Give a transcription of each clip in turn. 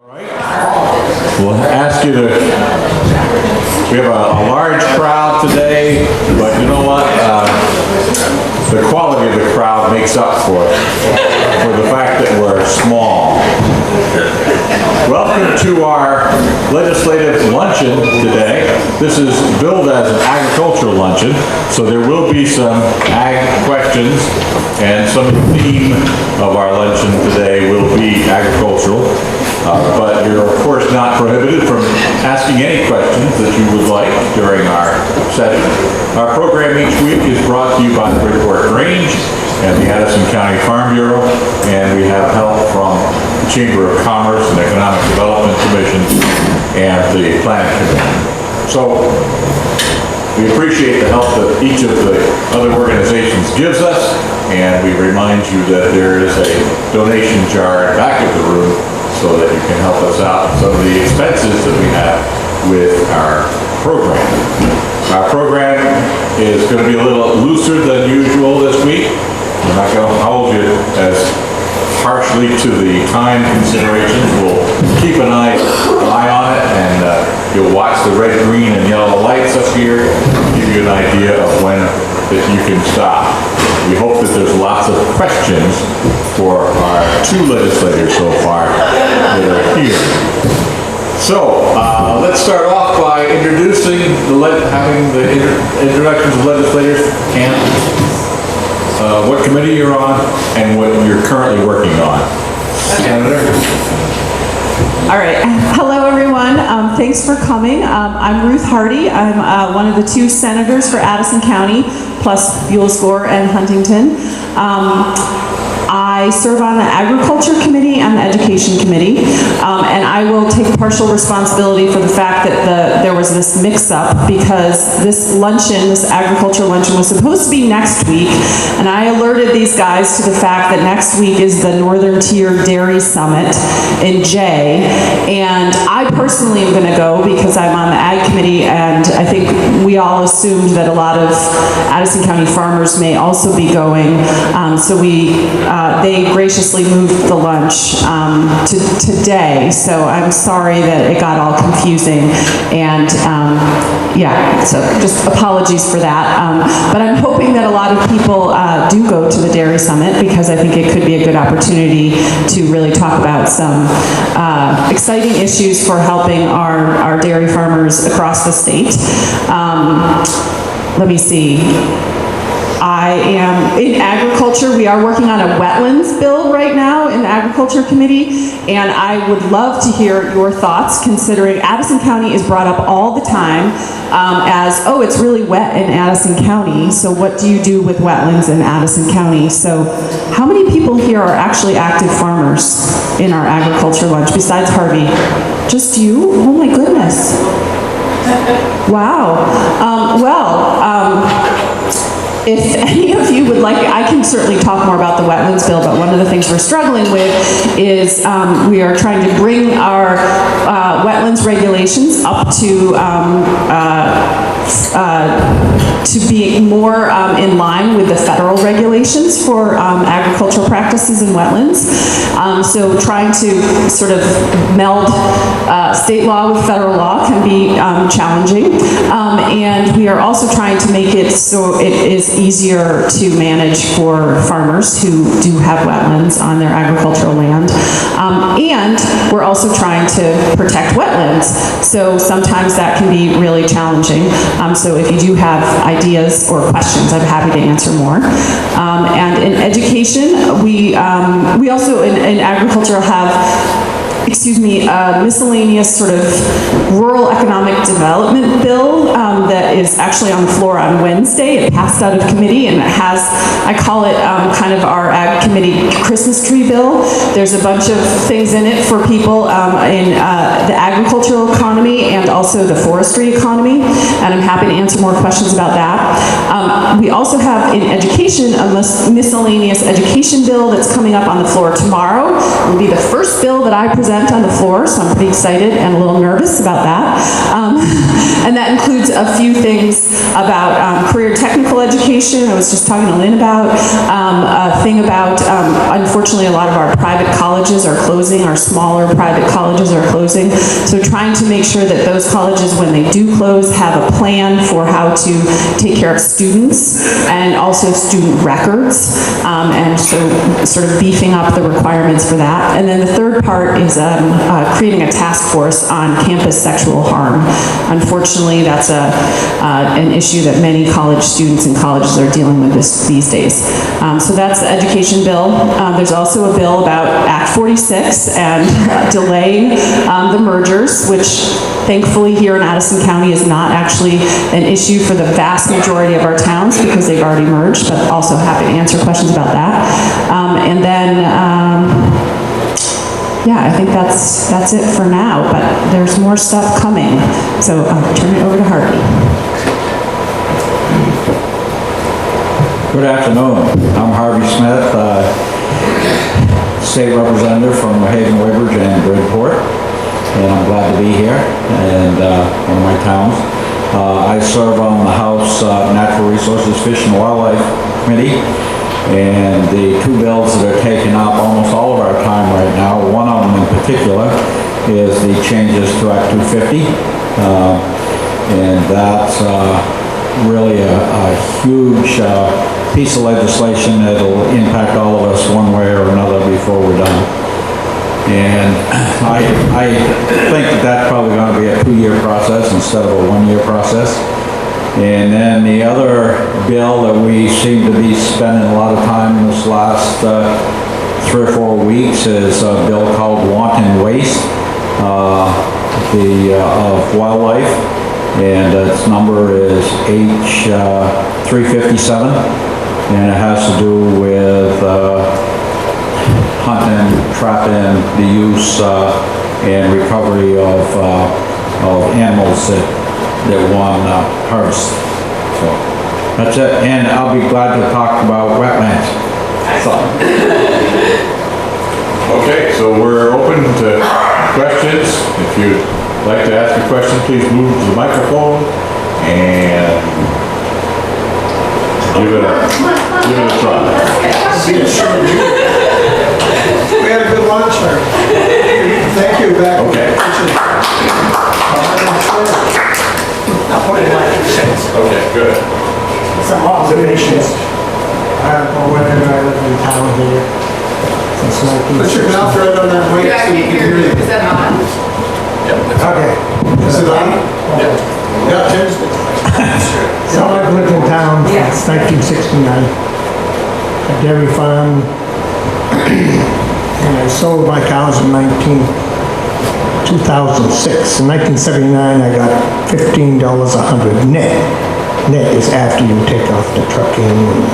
We'll ask you to, we have a large crowd today, but you know what? The quality of the crowd makes up for the fact that we're small. Welcome to our legislative luncheon today. This is billed as an agricultural luncheon, so there will be some ag questions, and some of the theme of our luncheon today will be agricultural. But you're of course not prohibited from asking any questions that you would like during our session. Our program each week is brought to you by the Bridport Grange and the Addison County Farm Bureau, and we have help from the Chamber of Commerce and Economic Development Commission and the Planning Commission. So we appreciate the help that each of the other organizations gives us, and we remind you that there is a donation jar back of the room so that you can help us out with some of the expenses that we have with our program. Our program is going to be a little looser than usual this week. We're not going to hold you as harshly to the time considerations. We'll keep an eye on it, and you'll watch the red, green, and yellow lights up here, give you an idea of when that you can stop. We hope that there's lots of questions for our two legislators so far that are here. So let's start off by introducing having the introductions of legislators. And what committee you're on and what you're currently working on. Senator? All right. Hello, everyone. Thanks for coming. I'm Ruth Hardy. I'm one of the two senators for Addison County, plus Buellscore and Huntington. I serve on the Agriculture Committee and the Education Committee, and I will take partial responsibility for the fact that there was this mix-up, because this luncheon, this agriculture luncheon, was supposed to be next week, and I alerted these guys to the fact that next week is the Northern Tier Dairy Summit in Jay, and I personally am going to go because I'm on the Ag Committee, and I think we all assumed that a lot of Addison County farmers may also be going, so they graciously moved the lunch to today, so I'm sorry that it got all confusing, and yeah, so just apologies for that. But I'm hoping that a lot of people do go to the Dairy Summit, because I think it could be a good opportunity to really talk about some exciting issues for helping our dairy farmers across the state. Let me see. I am in agriculture. We are working on a wetlands bill right now in the Agriculture Committee, and I would love to hear your thoughts, considering Addison County is brought up all the time as, oh, it's really wet in Addison County, so what do you do with wetlands in Addison County? So how many people here are actually active farmers in our agriculture lunch, besides Harvey? Just you? Oh my goodness. Wow. If any of you would like, I can certainly talk more about the wetlands bill, but one of the things we're struggling with is we are trying to bring our wetlands regulations up to be more in line with the federal regulations for agricultural practices in wetlands. So trying to sort of meld state law with federal law can be challenging. And we are also trying to make it so it is easier to manage for farmers who do have wetlands on their agricultural land. And we're also trying to protect wetlands. So sometimes that can be really challenging. So if you do have ideas or questions, I'm happy to answer more. And in education, we also in agriculture have miscellaneous sort of rural economic development bill that is actually on the floor on Wednesday. It passed out of committee, and it has, I call it kind of our Ag Committee Christmas tree bill. There's a bunch of things in it for people in the agricultural economy and also the forestry economy, and I'm happy to answer more questions about that. We also have in education a miscellaneous education bill that's coming up on the floor tomorrow. It will be the first bill that I present project on the floor, so I'm pretty excited and a little nervous about that. And that includes a few things about career technical education. I was just talking to Lynn about a thing about, unfortunately, a lot of our private colleges are closing, our smaller private colleges are closing. So trying to make sure that those colleges, when they do close, have a plan for how to take care of students and also student records. And so sort of beefing up the requirements for that. And then the third part is creating a task force on campus sexual harm. Unfortunately, that's an issue that many college students and colleges are dealing with these days. So that's the education bill. There's also a bill about Act 46 and delaying the mergers, which thankfully here in Addison County is not actually an issue for the vast majority of our towns because they've already merged, but also happy to answer questions about that. And then, yeah, I think that's it for now, but there's more stuff coming. So I'll turn it over to Harvey. Good afternoon. I'm Harvey Smith, State Representative from New Haven, Weybridge, and Bridport, and I'm glad to be here and one of my towns. I serve on the House Natural Resources, Fish and Wildlife Committee, and the two bills that are taking up almost all of our time right now, one of them in particular is the changes to Act 250, and that's really a huge piece of legislation that'll impact all of us one way or another before we're done. And I think that's probably going to be a 2-year process instead of a 1-year process. And then the other bill that we seem to be spending a lot of time in this last 3 or 4 weeks is a bill called Wanton Waste of Wildlife. And its number is H357, and it has to do with hunting, trapping, the use and recovery of animals that one harvests. So that's it, and I'll be glad to talk about wetlands. Okay, so we're open to questions. If you'd like to ask a question, please move to the microphone and give it a try. We had a good lunch there. Thank you, back. Okay. I'll put it like you said. Okay, good. Some observations. I don't know whether I live in town here since 1960. Put your mouth right on that mic so you can hear you. Is that on? Okay. Is it on? Yeah, Tuesday. So I've lived in town since 1969. A dairy farm. And I sold my cows in 2006. In 1979, I got $15 a hundred net. Net is after you take off the trucking and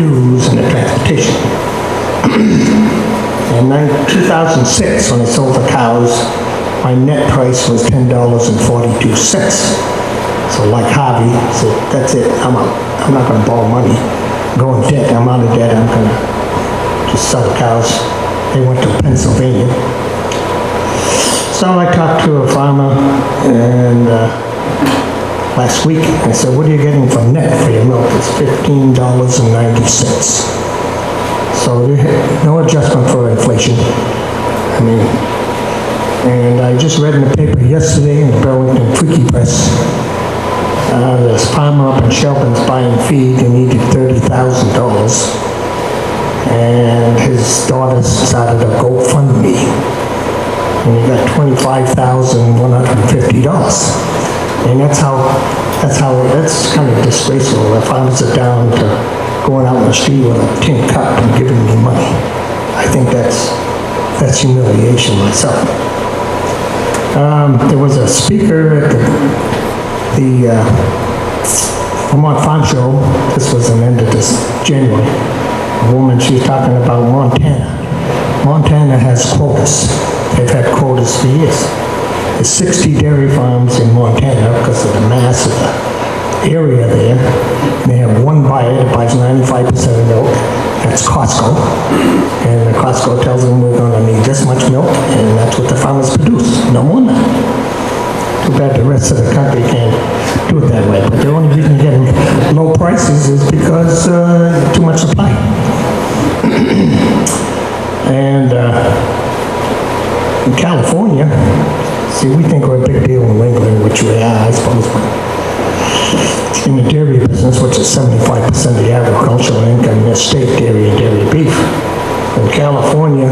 dues and the transportation. In 2006, when I sold the cows, my net price was $10.42. So like Harvey said, that's it, I'm out. I'm not gonna borrow money, go in debt, I'm out of debt, I'm gonna just sell the cows. They went to Pennsylvania. So I talked to a farmer and last week, I said, what are you getting for net for your milk? It's $15.90. So no adjustment for inflation. I mean, and I just read in the paper yesterday in the Burlington Freaky Press, this farmer up in Shelton's buying feed and needed $30,000. And his daughter started a GoFundMe. And he got $25,150. And that's kind of disgraceful. The farmers are down to going out in the street with a tin cup and giving me money. I think that's humiliation myself. There was a speaker at the Vermont Farm Show. This was the end of this January. A woman, she was talking about Montana. Montana has quotas. They've had quotas for years. There's 60 dairy farms in Montana because of the mass of the area there. They have one buyer that buys 95% of milk, That's Costco. And the Costco tells them we're gonna need this much milk, and that's what the farmers produce, no more than that. Too bad the rest of the country can't do it that way, but the only reason you're getting low prices is because too much supply. And in California, see, we think we're a big deal in New England, which we are, I suppose, but in the dairy business, which is 75% of the agricultural income, is state dairy and dairy beef. In California,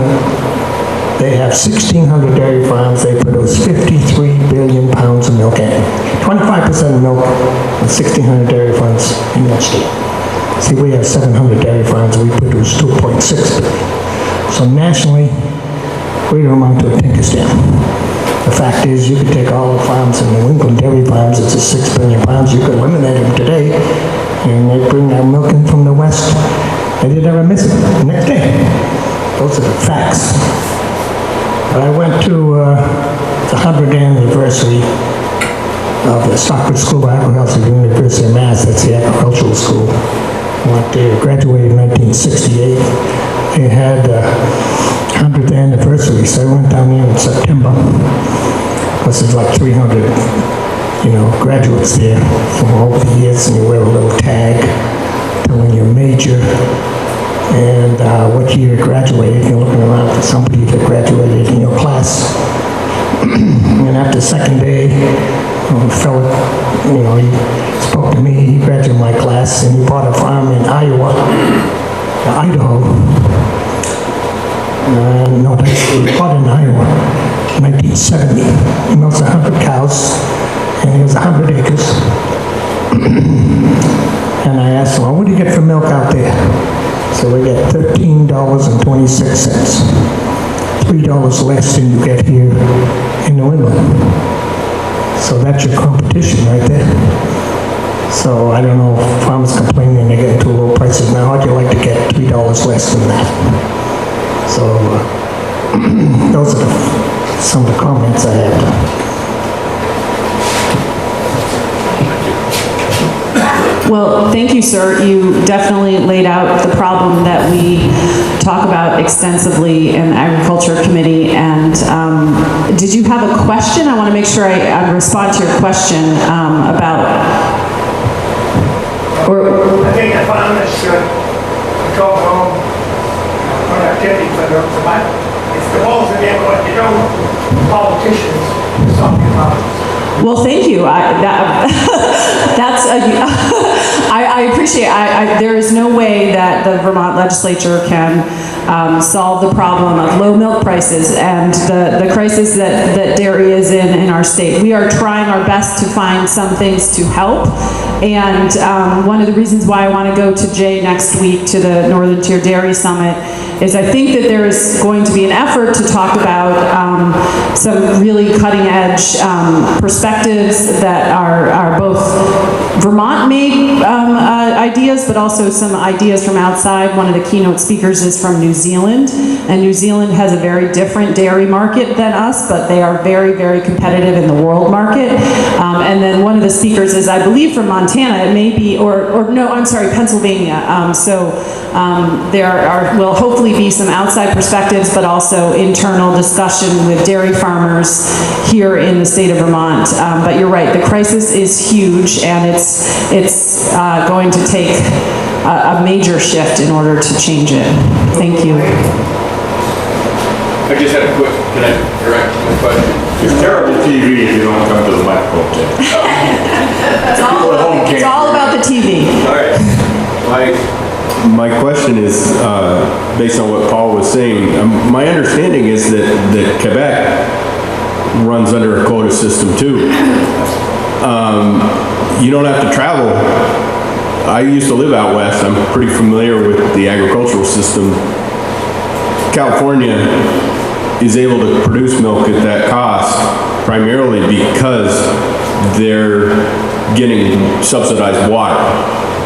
they have 1,600 dairy farms. They produce 53 billion pounds of milk annually. 25% of milk in 1,600 dairy farms in that state. See, we have 700 dairy farms. We produce 2.6 billion. So nationally, we don't amount to a Tinkerstan. The fact is, you could take all the farms in New England, dairy farms, it's a 6 billion pounds. You could eliminate them today, and they bring their milk in from the west, and you'd never miss it the next day. Those are the facts. I went to the 100th anniversary of the Stockbridge School of Agriculture at the University of Mass. That's the agricultural school. I went there, graduated in 1968. They had 100th anniversary, so I went down there in September. This is like 300, graduates there from all the years, and you wear a little tag telling your major and what year you graduated. You're looking around for somebody that graduated in your class. And after the second day, a fellow, he spoke to me. He graduated my class, and he bought a farm in Idaho. No, he bought in Iowa, 1970. He milks 100 cows, and he has 100 acres. And I asked him, well, what do you get for milk out there? So we get $13.26, $3 less than you get here in New England. So that's your competition right there. So I don't know if farmers complaining they're getting too low prices now. How'd you like to get $3 less than that? So those are some of the comments I have. Well, thank you, sir. You definitely laid out the problem that we talk about extensively in the Agriculture Committee. And did you have a question? I want to make sure I respond to your question about... I think the farmers should go home productivity for the survival. It's the balls in there, but you don't politicians talking about it. Well, thank you. I appreciate. There is no way that the Vermont legislature can solve the problem of low milk prices and the crisis that dairy is in our state. We are trying our best to find some things to help. And one of the reasons why I want to go to Jay next week to the Northern Tier Dairy Summit is I think that there is going to be an effort to talk about some really cutting edge perspectives that are both Vermont-made ideas, but also some ideas from outside. One of the keynote speakers is from New Zealand, and New Zealand has a very different dairy market than us, but they are very, very competitive in the world market. And then one of the speakers is, I believe, from Montana. It may be, or no, I'm sorry, Pennsylvania. There will hopefully be some outside perspectives, but also internal discussion with dairy farmers here in the state of Vermont. But you're right, the crisis is huge, and it's going to take a major shift in order to change it. Thank you. I just had a quick, can I direct my question? It's terrible TV if you don't come to the microphone, Jay. It's all about the TV. All right. My question is, based on what Paul was saying, my understanding is that Quebec runs under a quota system too. You don't have to travel. I used to live out west. I'm pretty familiar with the agricultural system. California is able to produce milk at that cost primarily because they're getting subsidized water.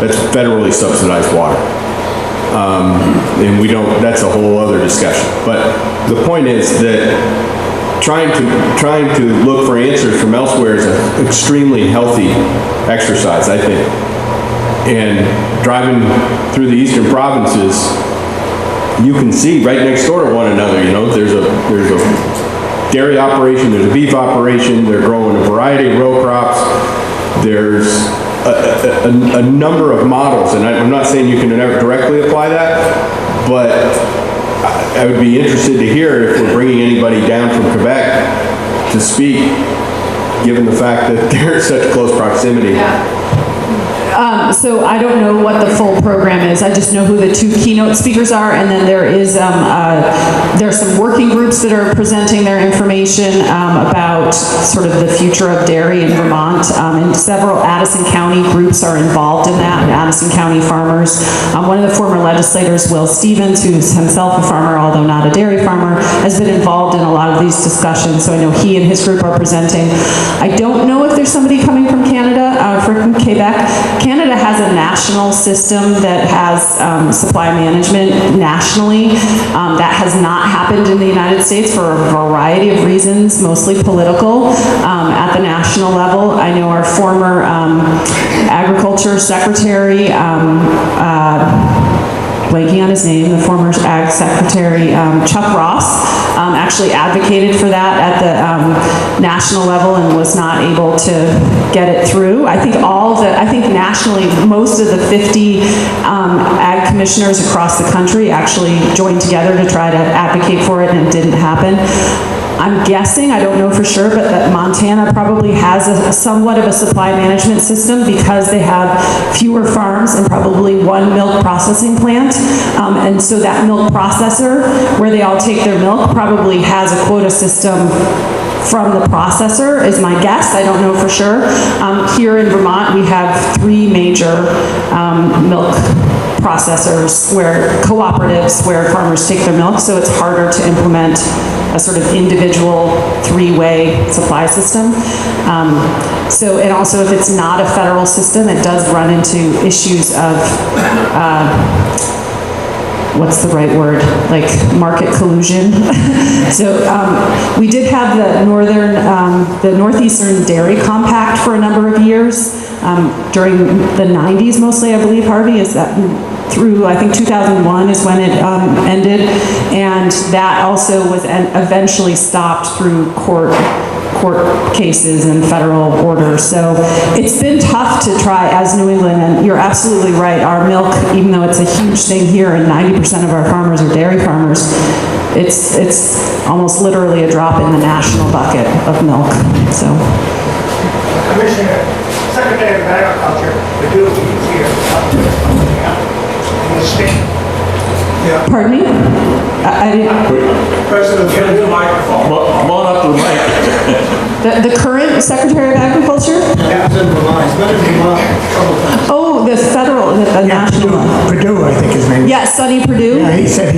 That's federally subsidized water. And we don't, that's a whole other discussion. But the point is that trying to look for answers from elsewhere is an extremely healthy exercise, I think. And driving through the eastern provinces you can see right next door to one another, you know, there's a dairy operation, there's a beef operation, they're growing a variety of row crops, there's a number of models, and I'm not saying you can never directly apply that, but I would be interested to hear if we're bringing anybody down from Quebec to speak, given the fact that they're in such close proximity. So I don't know what the full program is. I just know who the two keynote speakers are, and then there are some working groups that are presenting their information about sort of the future of dairy in Vermont, and several Addison County groups are involved in that, Addison County farmers. One of the former legislators, Will Stevens, who's himself a farmer, although not a dairy farmer, has been involved in a lot of these discussions, so I know he and his group are presenting. I don't know if there's somebody coming from Canada, from Quebec. Canada has a national system that has supply management nationally. That has not happened in the United States for a variety of reasons, mostly political, at the national level. I know our former agriculture secretary, blanking on his name, the former Ag Secretary, Chuck Ross, actually advocated for that at the national level and was not able to get it through. I think nationally, most of the 50 ag commissioners across the country actually joined together to try to advocate for it, and it didn't happen. I'm guessing, I don't know for sure, but that Montana probably has a somewhat of a supply management system because they have fewer farms and probably one milk processing plant. And so that milk processor, where they all take their milk, probably has a quota system from the processor, is my guess. I don't know for sure. Here in Vermont, we have 3 major milk processors, cooperatives where farmers take their milk, so it's harder to implement a sort of individual 3-way supply system. And also if it's not a federal system, it does run into issues of, what's the right word, like market collusion. So we did have the Northeastern Dairy Compact for a number of years, during the 90s mostly, I believe, Harvey, is that through, I think 2001 is when it ended, and that also was eventually stopped through court cases and federal orders. So it's been tough to try as New England, and you're absolutely right, our milk, even though it's a huge thing here and 90% of our farmers are dairy farmers, it's almost literally a drop in the national bucket of milk, so. Commissioner, Secretary of Agriculture, the duty is here in the state. Pardon me? I didn't. President, get a new microphone. Come on up to the mic. The current Secretary of Agriculture? That's in Vermont. It's been in Vermont a couple times. Oh, the federal, the national. Purdue, I think his name is. Yeah, Sonny Perdue. Yeah, he said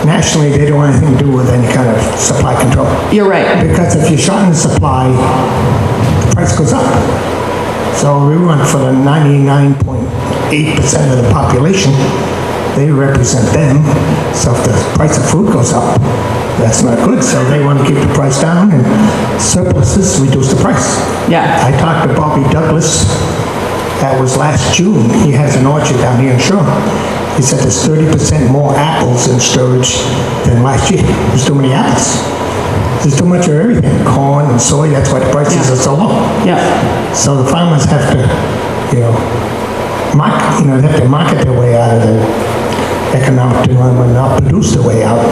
nationally, they don't want anything to do with any kind of supply control. You're right. Because if you shorten the supply, the price goes up. So we went for the 99.8% of the population. They represent them. So if the price of food goes up, that's not good. So they want to keep the price down, and surpluses reduce the price. Yeah. I talked to Bobby Douglas. That was last June. He has an orchard down here in Shore. He said there's 30% more apples in storage than last year. There's too many apples. There's too much of everything, corn and soy. That's why the prices are so low. Yeah. So the farmers have to, they have to market their way out of the economic dilemma and not produce their way out,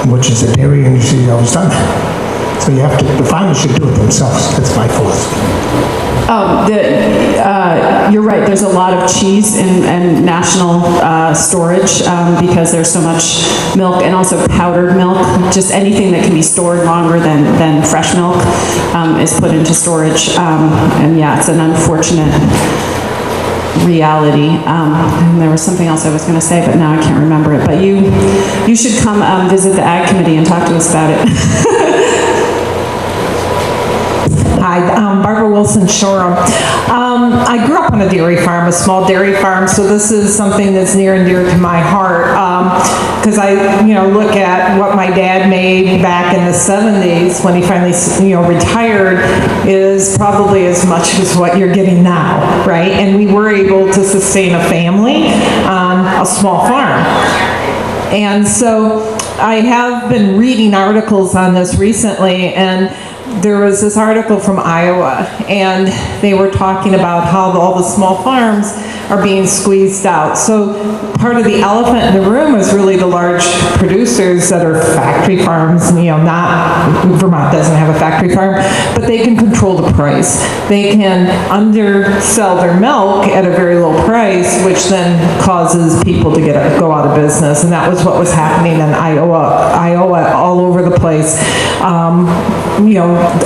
which is the dairy industry has always done that. So the farmers should do it themselves. That's my philosophy. You're right, there's a lot of cheese in national storage because there's so much milk, and also powdered milk. Just anything that can be stored longer than fresh milk is put into storage. And yeah, it's an unfortunate reality. And there was something else I was going to say, but now I can't remember it. But you should come visit the Ag Committee and talk to us about it. Hi, Barbara Wilson Shoreham. I grew up on a dairy farm, a small dairy farm, so this is something that's near and dear to my heart. Because I, look at what my dad made back in the 70s when he finally, retired, is probably as much as what you're getting now, right? And we were able to sustain a family on a small farm. And so I have been reading articles on this recently, and there was this article from Iowa, and they were talking about how all the small farms are being squeezed out. So part of the elephant in the room is really the large producers that are factory farms, Vermont doesn't have a factory farm, but they can control the price. They can undersell their milk at a very low price, which then causes people to go out of business. And that was what was happening in Iowa, all over the place.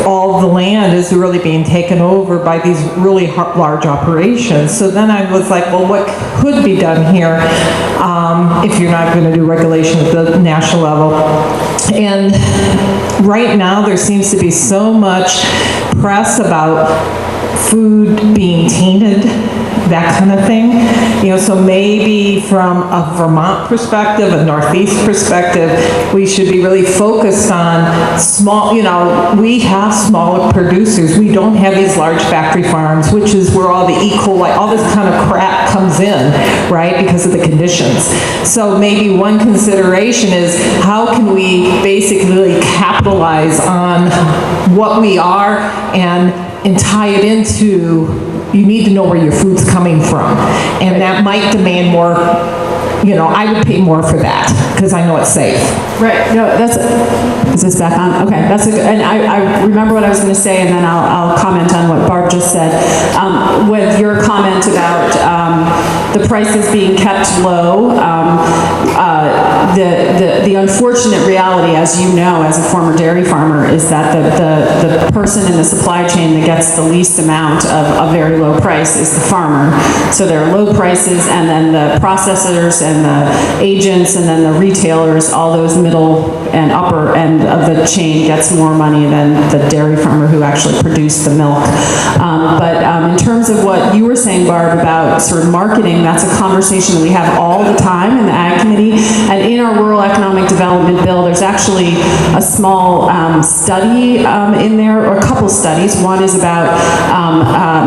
All the land is really being taken over by these really large operations. So then I was like, well, what could be done here if you're not going to do regulation at the national level? And right now there seems to be so much press about food being tainted, that kind of thing. So maybe from a Vermont perspective, a Northeast perspective, we should be really focused on small, we have smaller producers. We don't have these large factory farms, which is where all the E. coli, all this kind of crap comes in, right, because of the conditions. So maybe one consideration is how can we basically capitalize on what we are and tie it into, you need to know where your food's coming from. And that might demand more, I would pay more for that because I know it's safe. Right, no, is this back on? Okay, that's a good, and I remember what I was going to say, and then I'll comment on what Barb just said. With your comment about the prices being kept low, the unfortunate reality, as you know, as a former dairy farmer, is that the person in the supply chain that gets the least amount of a very low price is the farmer. So there are low prices, and then the processors and the agents and then the retailers, all those middle and upper end of the chain gets more money than the dairy farmer who actually produced the milk. But in terms of what you were saying, Barb, about sort of marketing, that's a conversation that we have all the time in the Ag Committee. And in our Rural Economic Development Bill, there's actually a small study in there, or a couple studies. One is about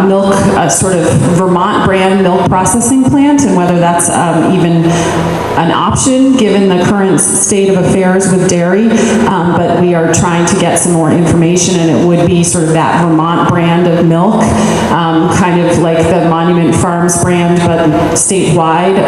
milk, sort of Vermont brand milk processing plant, and whether that's even an option given the current state of affairs with dairy, but we are trying to get some more information, and it would be sort of that Vermont brand of milk, kind of like the Monument Farms brand, but statewide,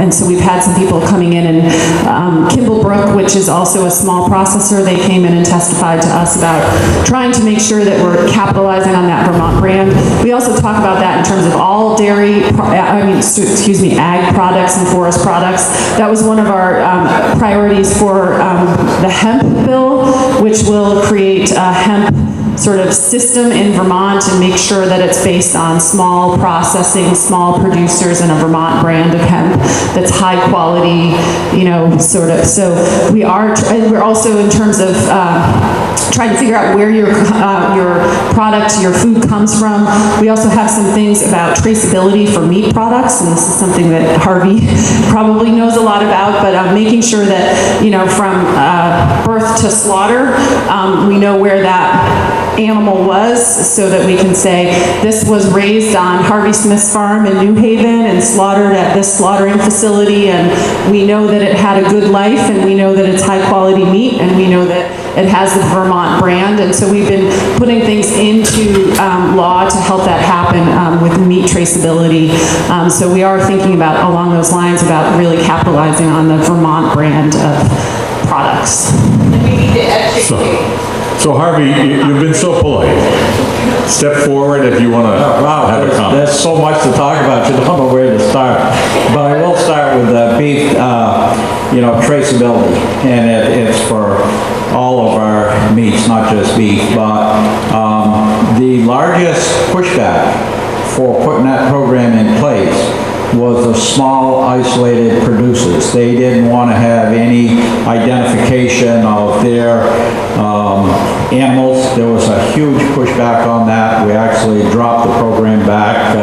and so we've had some people coming in, and Kimblebrook, which is also a small processor, they came in and testified to us about trying to make sure that we're capitalizing on that Vermont brand. We also talk about that in terms of all dairy, ag products and forest products. That was one of our priorities for the hemp bill, which will create a hemp sort of system in Vermont and make sure that it's based on small processing, small producers, and a Vermont brand of hemp that's high quality, sort of. So we're also, in terms of trying to figure out where your product, your food comes from. We also have some things about traceability for meat products, and this is something that Harvey probably knows a lot about, but making sure that, from birth to slaughter, we know where that animal was, so that we can say this was raised on Harvey Smith's farm in New Haven and slaughtered at this slaughtering facility, and we know that it had a good life, and we know that it's high quality meat, and we know that it has the Vermont brand. And so we've been putting things into law to help that happen with meat traceability. So we are thinking about, along those lines, about really capitalizing on the Vermont brand of products. So Harvey, you've been so polite. Step forward if you want to have a comment. There's so much to talk about, you don't know where to start. But I will start with beef, traceability. And it's for all of our meats, not just beef. But the largest pushback for putting that program in place was the small isolated producers. They didn't want to have any identification of their animals. There was a huge pushback on that. We actually dropped the program back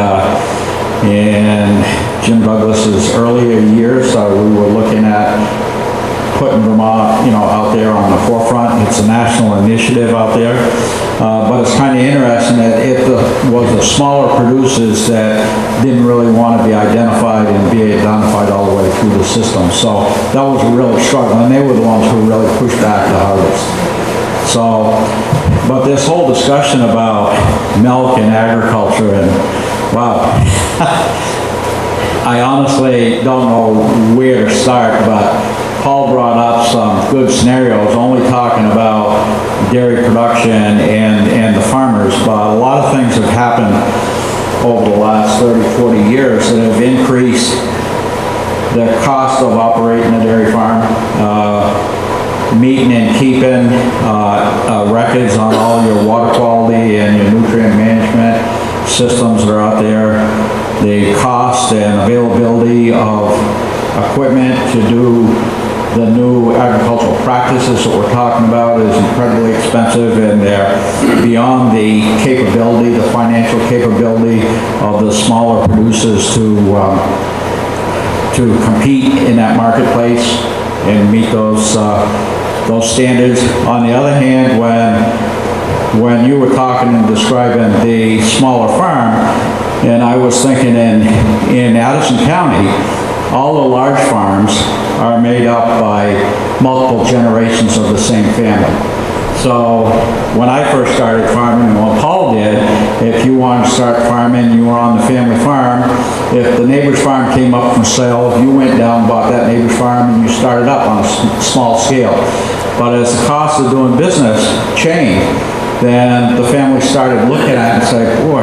in Jim Douglas's earlier years. We were looking at putting Vermont, out there on the forefront. It's a national initiative out there. But it's kind of interesting that it was the smaller producers that didn't really want to be identified and be identified all the way through the system. So that was a real struggle, and they were the ones who really pushed back the hardest. So, but this whole discussion about milk and agriculture, and wow, I honestly don't know where to start, but Paul brought up some good scenarios, only talking about dairy production and the farmers, but a lot of things have happened over the last 30, 40 years that have increased the cost of operating a dairy farm, meeting and keeping records on all your water quality and your nutrient management systems that are out there, the cost and availability of equipment to do the new agricultural practices that we're talking about is incredibly expensive, and they're beyond the capability, the financial capability of the smaller producers to compete in that marketplace and meet those standards. On the other hand, when you were talking and describing the smaller farm, and I was thinking in Addison County, all the large farms are made up by multiple generations of the same family. So when I first started farming, and what Paul did, if you wanted to start farming, you were on the family farm. If the neighbor's farm came up for sale, you went down and bought that neighbor's farm and you started up on a small scale. But as the cost of doing business changed, then the family started looking at it and saying, boy,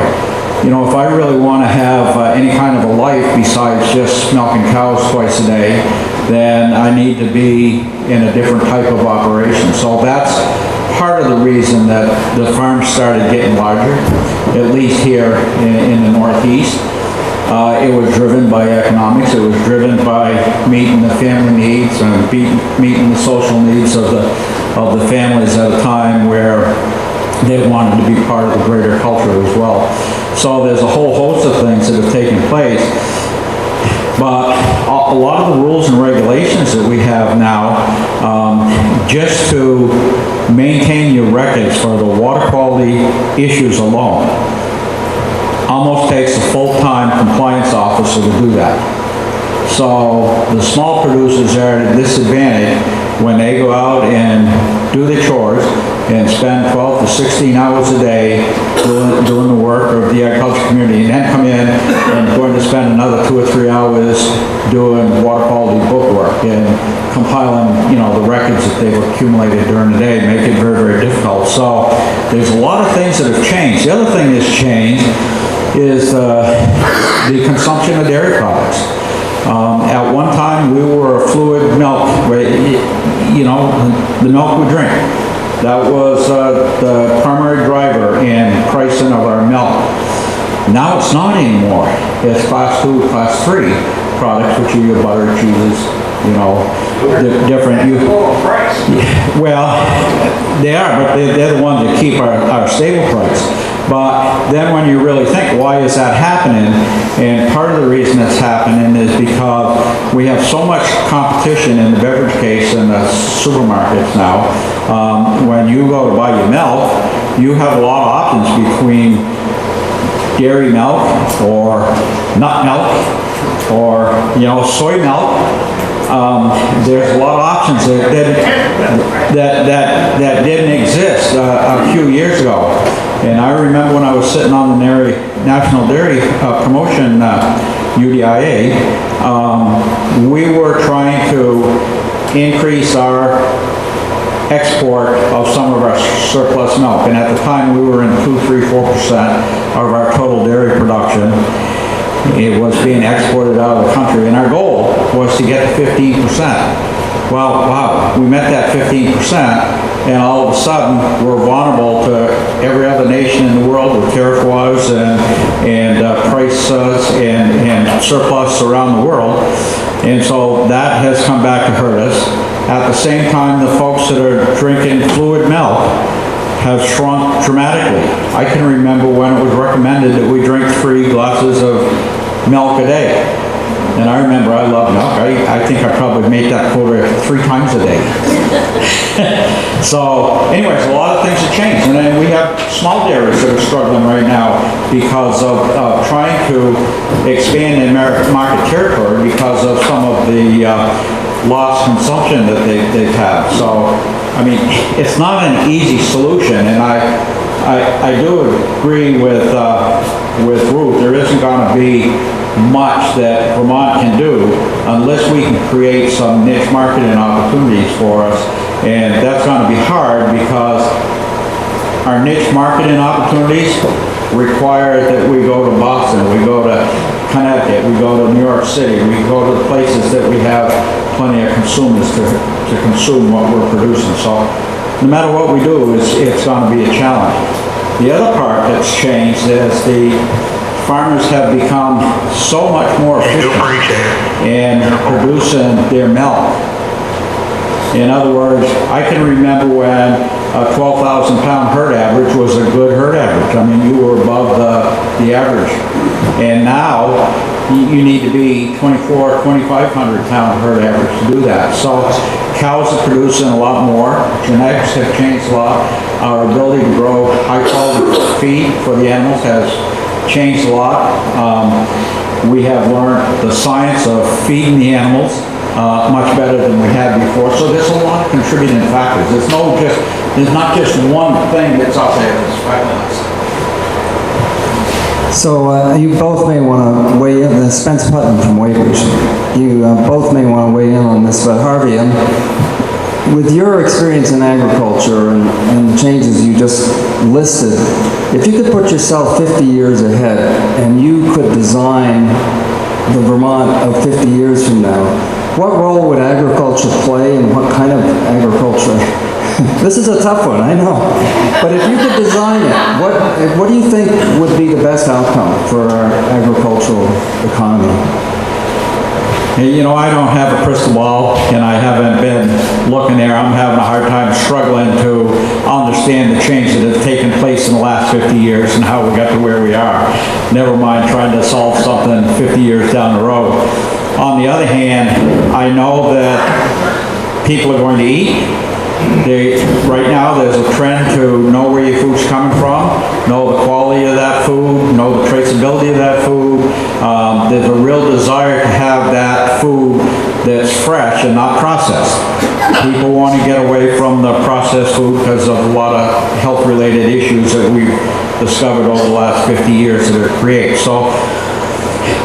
you know, if I really want to have any kind of a life besides just milking cows twice a day, then I need to be in a different type of operation. So that's part of the reason that the farms started getting larger, at least here in the Northeast. It was driven by economics. It was driven by meeting the family needs and meeting the social needs of the families at a time where they wanted to be part of the greater culture as well. So there's a whole host of things that have taken place. But a lot of the rules and regulations that we have now, just to maintain your records for the water quality issues alone, almost takes a full-time compliance officer to do that. So the small producers are at a disadvantage when they go out and do the chores and spend 12 to 16 hours a day doing the work of the agriculture community, and then come in and going to spend another 2 or 3 hours doing water quality book work and compiling, you know, the records that they've accumulated during the day, make it very, very difficult. So there's a lot of things that have changed. The other thing that's changed is the consumption of dairy products. At one time, we were a fluid milk, you know, the milk we drink. That was the primary driver in pricing of our milk. Now it's not anymore. It's class 2, class 3 products, which are your butter, cheeses, you know, different. Well, they are, but they're the ones that keep our stable price. But then when you really think, why is that happening? And part of the reason it's happening is because we have so much competition in the beverage case in the supermarkets now. When you go to buy your milk, you have a lot of options between dairy milk or nut milk or, you know, soy milk. There's a lot of options that didn't exist a few years ago. And I remember when I was sitting on the National Dairy Promotion UDIA, we were trying to increase our export of some of our surplus milk. And at the time, we were in 2, 3, 4% of our total dairy production. It was being exported out of the country, and our goal was to get to 15%. Well, wow, we met that 15%, and all of a sudden, we're vulnerable to every other nation in the world with tariff wars and prices and surplus around the world. And so that has come back to hurt us. At the same time, the folks that are drinking fluid milk have shrunk dramatically. I can remember when it was recommended that we drink 3 glasses of milk a day. And I remember I loved milk. I think I probably made that quota 3 times a day. So anyways, a lot of things have changed. And then we have small dairies that are struggling right now because of trying to expand their market territory because of some of the lost consumption that they've had. So, I mean, it's not an easy solution, and I do agree with Ruth. There isn't going to be much that Vermont can do unless we can create some niche marketing opportunities for us, and that's going to be hard because our niche marketing opportunities require that we go to Boston, we go to Connecticut, we go to New York City, we go to the places that we have plenty of consumers to consume what we're producing. So no matter what we do, it's going to be a challenge. The other part that's changed is the farmers have become so much more efficient in producing their milk. In other words, I can remember when a 12,000 pound herd average was a good herd average. I mean, you were above the average. And now you need to be 2,500 pound herd average to do that. So cows are producing a lot more. Genetics have changed a lot. Our ability to grow high quality feed for the animals has changed a lot. We have learned the science of feeding the animals much better than we had before. So there's a lot of contributing factors. There's not just one thing that's out there that's fragmented. So you both may want to weigh in, Spence Putnam from Weybridge, you both may want to weigh in on this, but Harvey, with your experience in agriculture and the changes you just listed, if you could put yourself 50 years ahead and you could design the Vermont of 50 years from now, what role would agriculture play and what kind of agriculture? This is a tough one, I know. But if you could design it, what do you think would be the best outcome for our agricultural economy? You know, I don't have a crystal ball, and I haven't been looking there. I'm having a hard time struggling to understand the changes that have taken place in the last 50 years and how we got to where we are. Never mind trying to solve something 50 years down the road. On the other hand, I know that people are going to eat. Right now, there's a trend to know where your food's coming from, know the quality of that food, know the traceability of that food. There's a real desire to have that food that's fresh and not processed. People want to get away from the processed food because of a lot of health-related issues that we've discovered over the last 50 years that it creates. So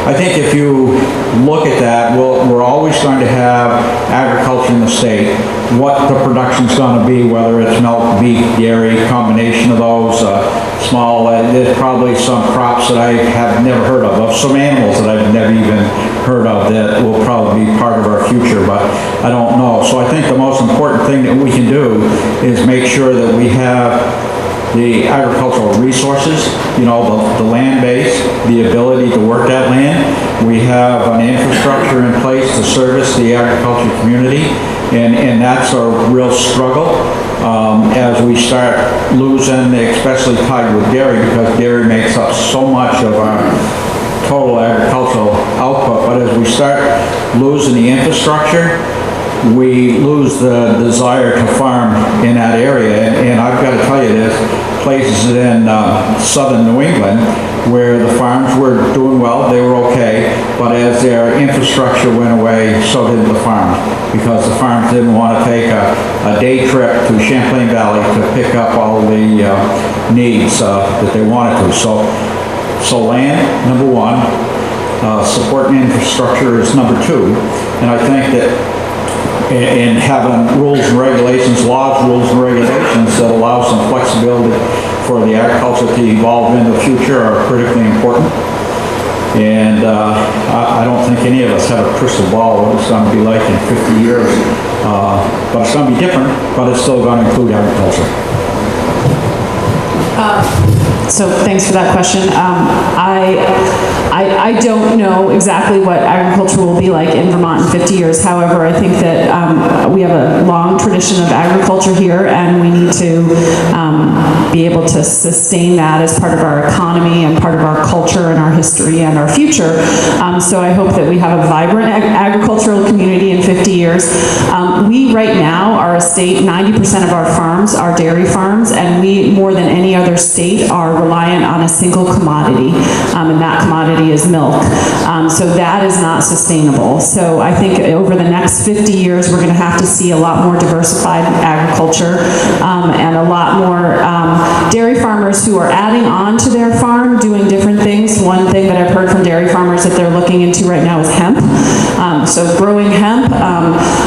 I think if you look at that, we're always going to have agriculture in the state. What the production's going to be, whether it's milk, beef, dairy, combination of those, small, there's probably some crops that I have never heard of some animals that I've never even heard of that will probably be part of our future, but I don't know. So I think the most important thing that we can do is make sure that we have the agricultural resources, you know, the land base, the ability to work that land. We have an infrastructure in place to service the agriculture community, and that's a real struggle as we start losing, especially tied with dairy, because dairy makes up so much of our total agricultural output. But as we start losing the infrastructure, we lose the desire to farm in that area. And I've got to tell you, there's places in southern New England where the farms were doing well, they were okay, but as their infrastructure went away, so did the farms, because the farms didn't want to take a day trip to Champlain Valley to pick up all the needs that they wanted to. So land, number one, supporting infrastructure is number two, and I think that in having rules and regulations, laws, rules and regulations that allow some flexibility for the agriculture to evolve in the future are critically important. And I don't think any of us have a crystal ball what it's going to be like in 50 years. But it's going to be different, but it's still going to include agriculture. So thanks for that question. I don't know exactly what agriculture will be like in Vermont in 50 years. However, I think that we have a long tradition of agriculture here, and we need to be able to sustain that as part of our economy and part of our culture and our history and our future. So I hope that we have a vibrant agricultural community in 50 years. We right now are a state, 90% of our farms are dairy farms, and we, more than any other state, are reliant on a single commodity, and that commodity is milk. So that is not sustainable. So I think over the next 50 years, we're going to have to see a lot more diversified agriculture and a lot more dairy farmers who are adding on to their farm, doing different things. One thing that I've heard from dairy farmers that they're looking into right now is hemp. So growing hemp,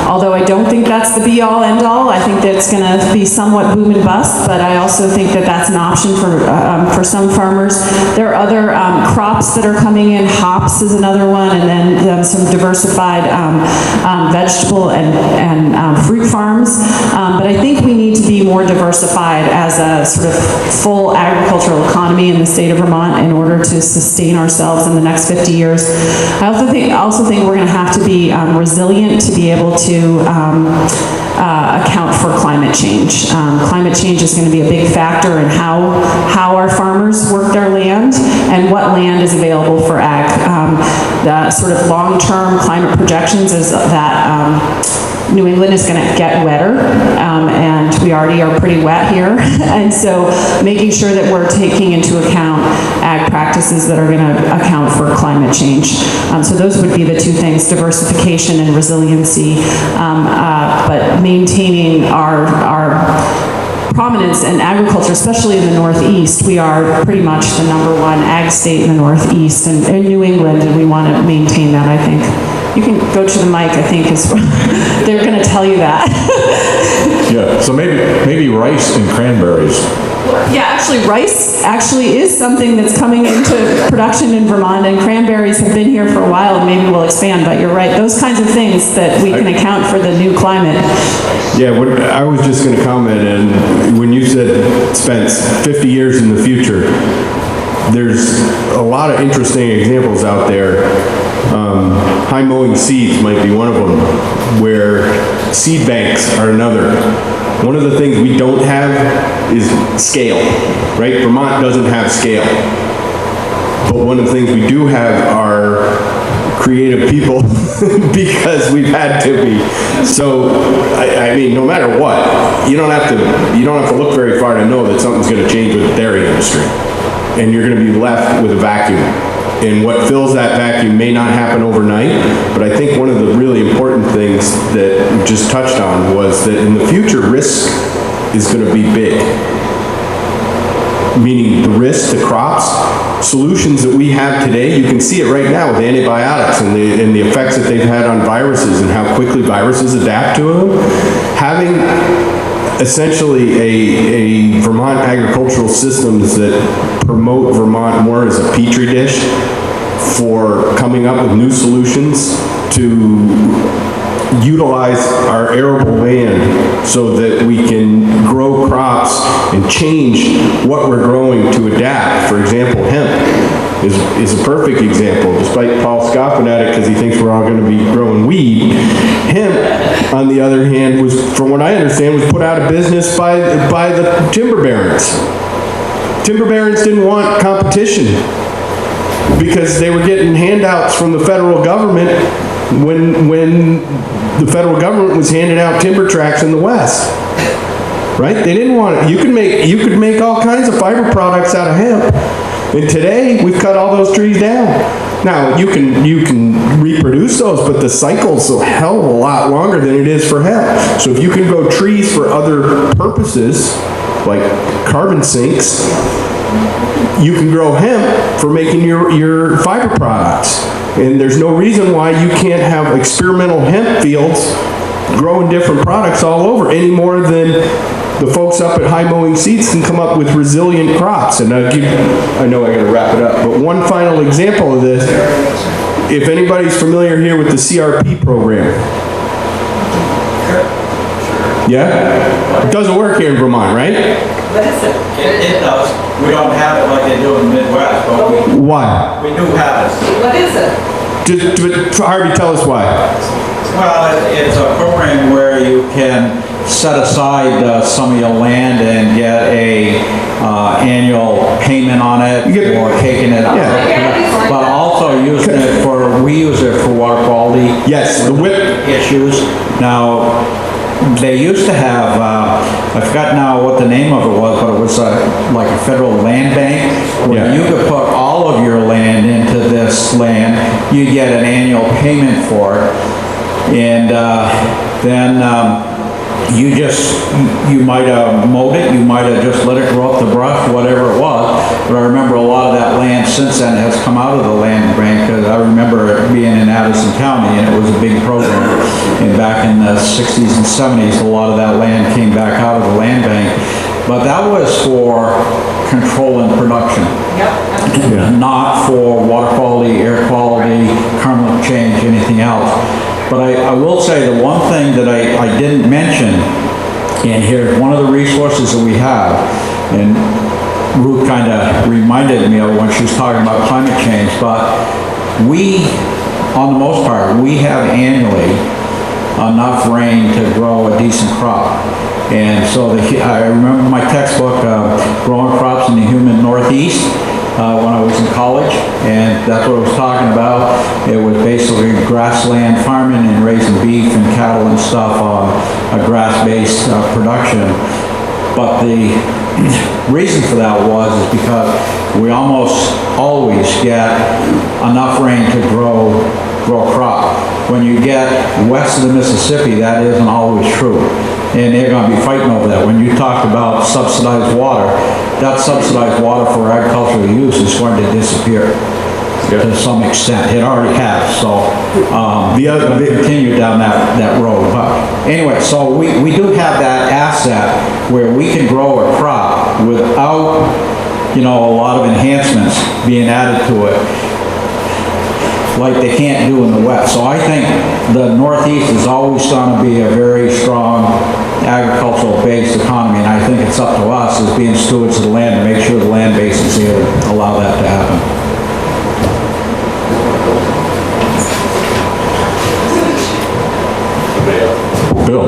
although I don't think that's the be-all, end-all, I think that's going to be somewhat boom and bust, but I also think that that's an option for some farmers. There are other crops that are coming in. Hops is another one, and then some diversified vegetable and fruit farms. But I think we need to be more diversified as a sort of full agricultural economy in the state of Vermont in order to sustain ourselves in the next 50 years. I also think we're going to have to be resilient to be able to account for climate change. Climate change is going to be a big factor in how our farmers work their land and what land is available for ag. The sort of long-term climate projections is that New England is going to get wetter, and we already are pretty wet here. And so making sure that we're taking into account ag practices that are going to account for climate change. So those would be the two things, diversification and resiliency, but maintaining our prominence in agriculture, especially in the Northeast. We are pretty much the #1 ag state in the Northeast and in New England, and we want to maintain that, I think. You can go to the mic, I think, they're going to tell you that. Yeah, so maybe rice and cranberries. Yeah, actually, rice actually is something that's coming into production in Vermont, and cranberries have been here for a while, and maybe we'll expand, but you're right. Those kinds of things that we can account for the new climate. Yeah, I was just going to comment, and when you said, Spence, 50 years in the future, there's a lot of interesting examples out there. High mowing seeds might be one of them, where seed banks are another. One of the things we don't have is scale, right? Vermont doesn't have scale. But one of the things we do have are creative people because we've had to be. So, I mean, no matter what, you don't have to look very far to know that something's going to change with the dairy industry. And you're going to be left with a vacuum. And what fills that vacuum may not happen overnight, but I think one of the really important things that we just touched on was that in the future, risk is going to be big. Meaning the risk to crops, solutions that we have today, you can see it right now with antibiotics and the effects that they've had on viruses and how quickly viruses adapt to them. Having essentially a Vermont agricultural systems that promote Vermont more as a petri dish for coming up with new solutions to utilize our arable land so that we can grow crops and change what we're growing to adapt. For example, hemp is a perfect example. Despite Paul scoffing at it because he thinks we're all going to be growing weed, hemp, on the other hand, was, from what I understand, was put out of business by the timber barons. Timber barons didn't want competition because they were getting handouts from the federal government when the federal government was handing out timber tracts in the West. Right? They didn't want it. You could make all kinds of fiber products out of hemp. And today, we've cut all those trees down. Now, you can reproduce those, but the cycle's a hell of a lot longer than it is for hemp. So if you can grow trees for other purposes, like carbon sinks, you can grow hemp for making your fiber products. And there's no reason why you can't have experimental hemp fields growing different products all over any more than the folks up at High Mowing Seeds can come up with resilient crops. And I know I gotta wrap it up, but one final example of this, if anybody's familiar here with the CRP program. Yeah? It doesn't work here in Vermont, right? What is it? It does. We don't have it like they do in the Midwest, but Why? we do have it. What is it? Harvey, tell us why. Well, it's a program where you can, set aside some of your land and get a annual payment on it or taking it out. But also using it for, we use it for water quality. Yes, the WIP. Issues. Now, they used to have, I forgot now what the name of it was, but it was like a federal land bank where Yeah. you could put all of your land into this land, you get an annual payment for it, and then you might have mowed it, you might have just let it grow up the brush, whatever it was, but I remember a lot of that land since then has come out of the land bank, because I remember it being in Addison County, and it was a big program, and back in the 60s and 70s, a lot of that land came back out of the land bank, but that was for controlling production. Not for water quality, air quality, climate change, anything else. But I will say the one thing that I didn't mention, and here's one of the resources that we have, and Ruth kind of reminded me of when she was talking about climate change, but we, on the most part, we have annually enough rain to grow a decent crop. And so I remember my textbook, Growing Crops in the Humid Northeast, when I was in college, and that's what I was talking about. It was basically grassland farming and raising beef and cattle and stuff on a grass-based production. But the reason for that was because we almost always get enough rain to grow a crop. When you get west of the Mississippi, that isn't always true. And they're going to be fighting over that. When you talked about subsidized water, that subsidized water for agricultural use is going to disappear to some extent. It already has, so we continue down that road. But anyway, so we do have that asset where we can grow a crop without, a lot of enhancements being added to it, like they can't do in the West. So I think the Northeast is always going to be a very strong agricultural-based economy, and I think it's up to us as being stewards of the land to make sure the land base is here to allow that to happen. Bill?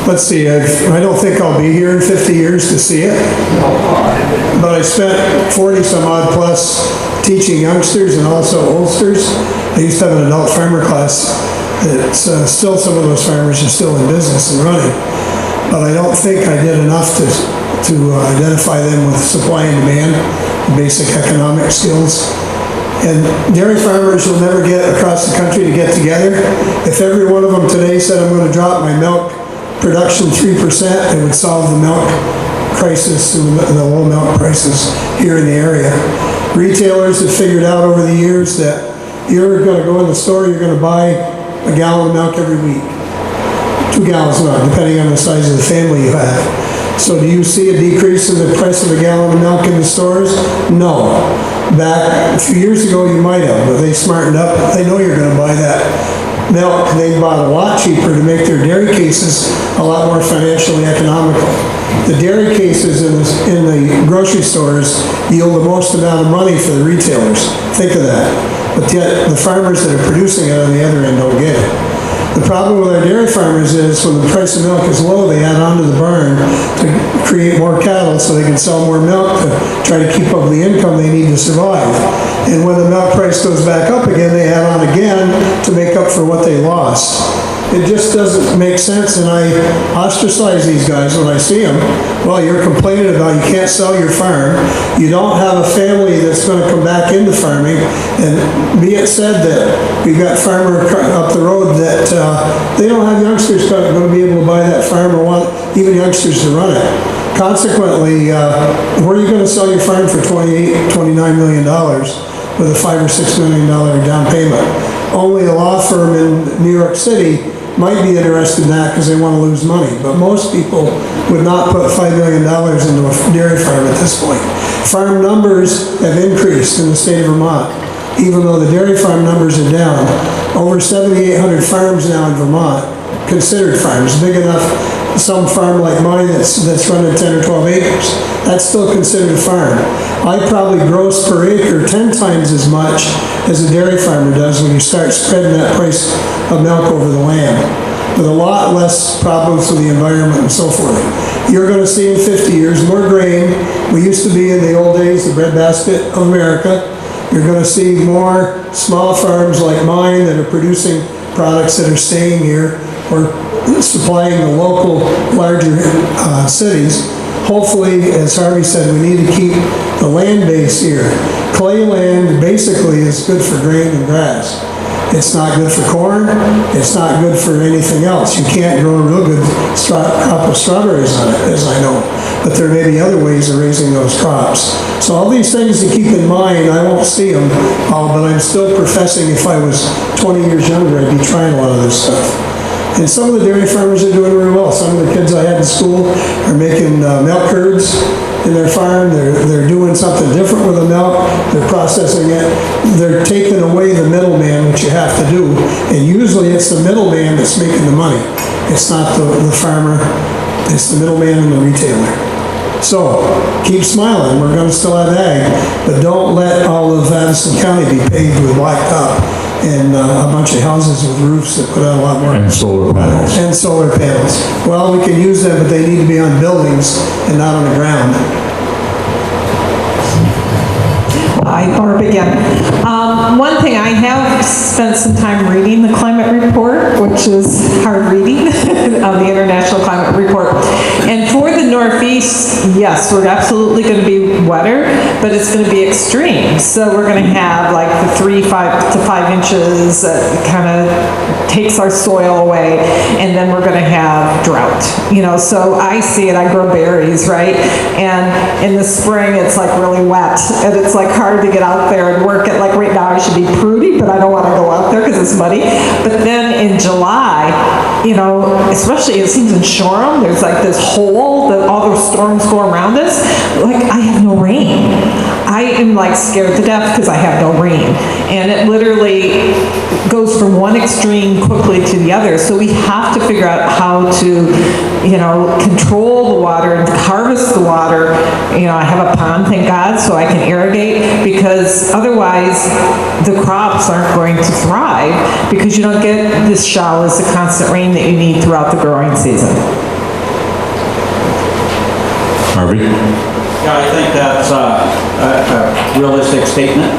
Let's see, I don't think I'll be here in 50 years to see it, but I spent 40 some odd plus teaching youngsters and also oldsters. I used to have an adult farmer class. It's still, some of those farmers are still in business and running, but I don't think I did enough to identify them with supply and demand, basic economic skills. And dairy farmers will never get across the country to get together. If every one of them today said, I'm going to drop my milk production 3%, it would solve the milk crisis and the low milk prices here in the area. Retailers have figured out over the years that you're going to go in the store, you're going to buy a gallon of milk every week. 2 gallons now, depending on the size of the family you have. So do you see a decrease in the price of a gallon of milk in the stores? No. Back a few years ago you might have, but they smartened up. They know you're going to buy that milk. They bought a lot cheaper to make their dairy cases a lot more financially economical. The dairy cases in the grocery stores yield the most amount of money for the retailers. Think of that. But yet the farmers that are producing it on the other end don't get it. The problem with our dairy farmers is when the price of milk is low, they add on to the barn to create more cattle so they can sell more milk to try to keep up the income they need to survive. And when the milk price goes back up again, they add on again to make up for what they lost. It just doesn't make sense, and I ostracize these guys when I see them. Well, you're complaining about you can't sell your farm. You don't have a family that's going to come back into farming. And be it said that we've got farmer up the road that they don't have youngsters going to be able to buy that farm or want even youngsters to run it. Consequently, where are you going to sell your farm for $28, $29 million with a $5 or $6 million down payment? Only a law firm in New York City might be interested in that because they want to lose money. But most people would not put $5 million into a dairy farm at this point. Farm numbers have increased in the state of Vermont, even though the dairy farm numbers are down. Over 7,800 farms now in Vermont, considered farms, big enough, some farm like mine that's running 10 or 12 acres, that's still considered a farm. I probably gross per acre 10 times as much as a dairy farmer does when you start spreading that price of milk over the land. with a lot less problems with the environment and so forth. You're going to see in 50 years more grain. We used to be in the old days the breadbasket of America. You're going to see more small farms like mine that are producing products that are staying here or supplying the local larger cities. Hopefully, as Harvey said, we need to keep the land base here. Clay land basically is good for grain and grass. It's not good for corn. It's not good for anything else. You can't grow a real good crop of strawberries on it, as I know. But there may be other ways of raising those crops. So all these things to keep in mind, I won't see them all, but I'm still professing if I was 20 years younger, I'd be trying a lot of this stuff. And some of the dairy farmers are doing really well. Some of the kids I had in school are making milk curds in their farm. They're doing something different with the milk. They're processing it. They're taking away the middleman, which you have to do. And usually it's the middleman that's making the money. It's not the farmer. It's the middleman and the retailer. So keep smiling. We're going to still have ag, but don't let all of Addison County be paved with blacktop and a bunch of houses with roofs that put out a lot more. And solar panels. And solar panels. Well, we can use them, but they need to be on buildings and not on the ground. Hi, Barb again. One thing, I have spent some time reading the climate report, which is hard reading, on the International Climate Report. And for the Northeast, yes, we're absolutely going to be wetter, but it's going to be extreme. So we're going to have like the 3 to 5 inches that kind of takes our soil away, and then we're going to have drought. You know, so I see it, I grow berries, right? And in the spring, it's like really wet, and it's like hard to get out there and work it. Like right now, I should be prudy, but I don't want to go out there because it's muddy. But then in July, you know, especially it seems in Shoreham, there's like this hole that all those storms go around us. Like I have no rain. I am like scared to death because I have no rain. And it literally goes from one extreme quickly to the other. So we have to figure out how to, you know, control the water and harvest the water. You know, I have a pond, thank God, so I can irrigate, because otherwise the crops aren't going to thrive because you don't get this showers, the constant rain that you need throughout the growing season. Harvey? Yeah, I think that's a realistic statement,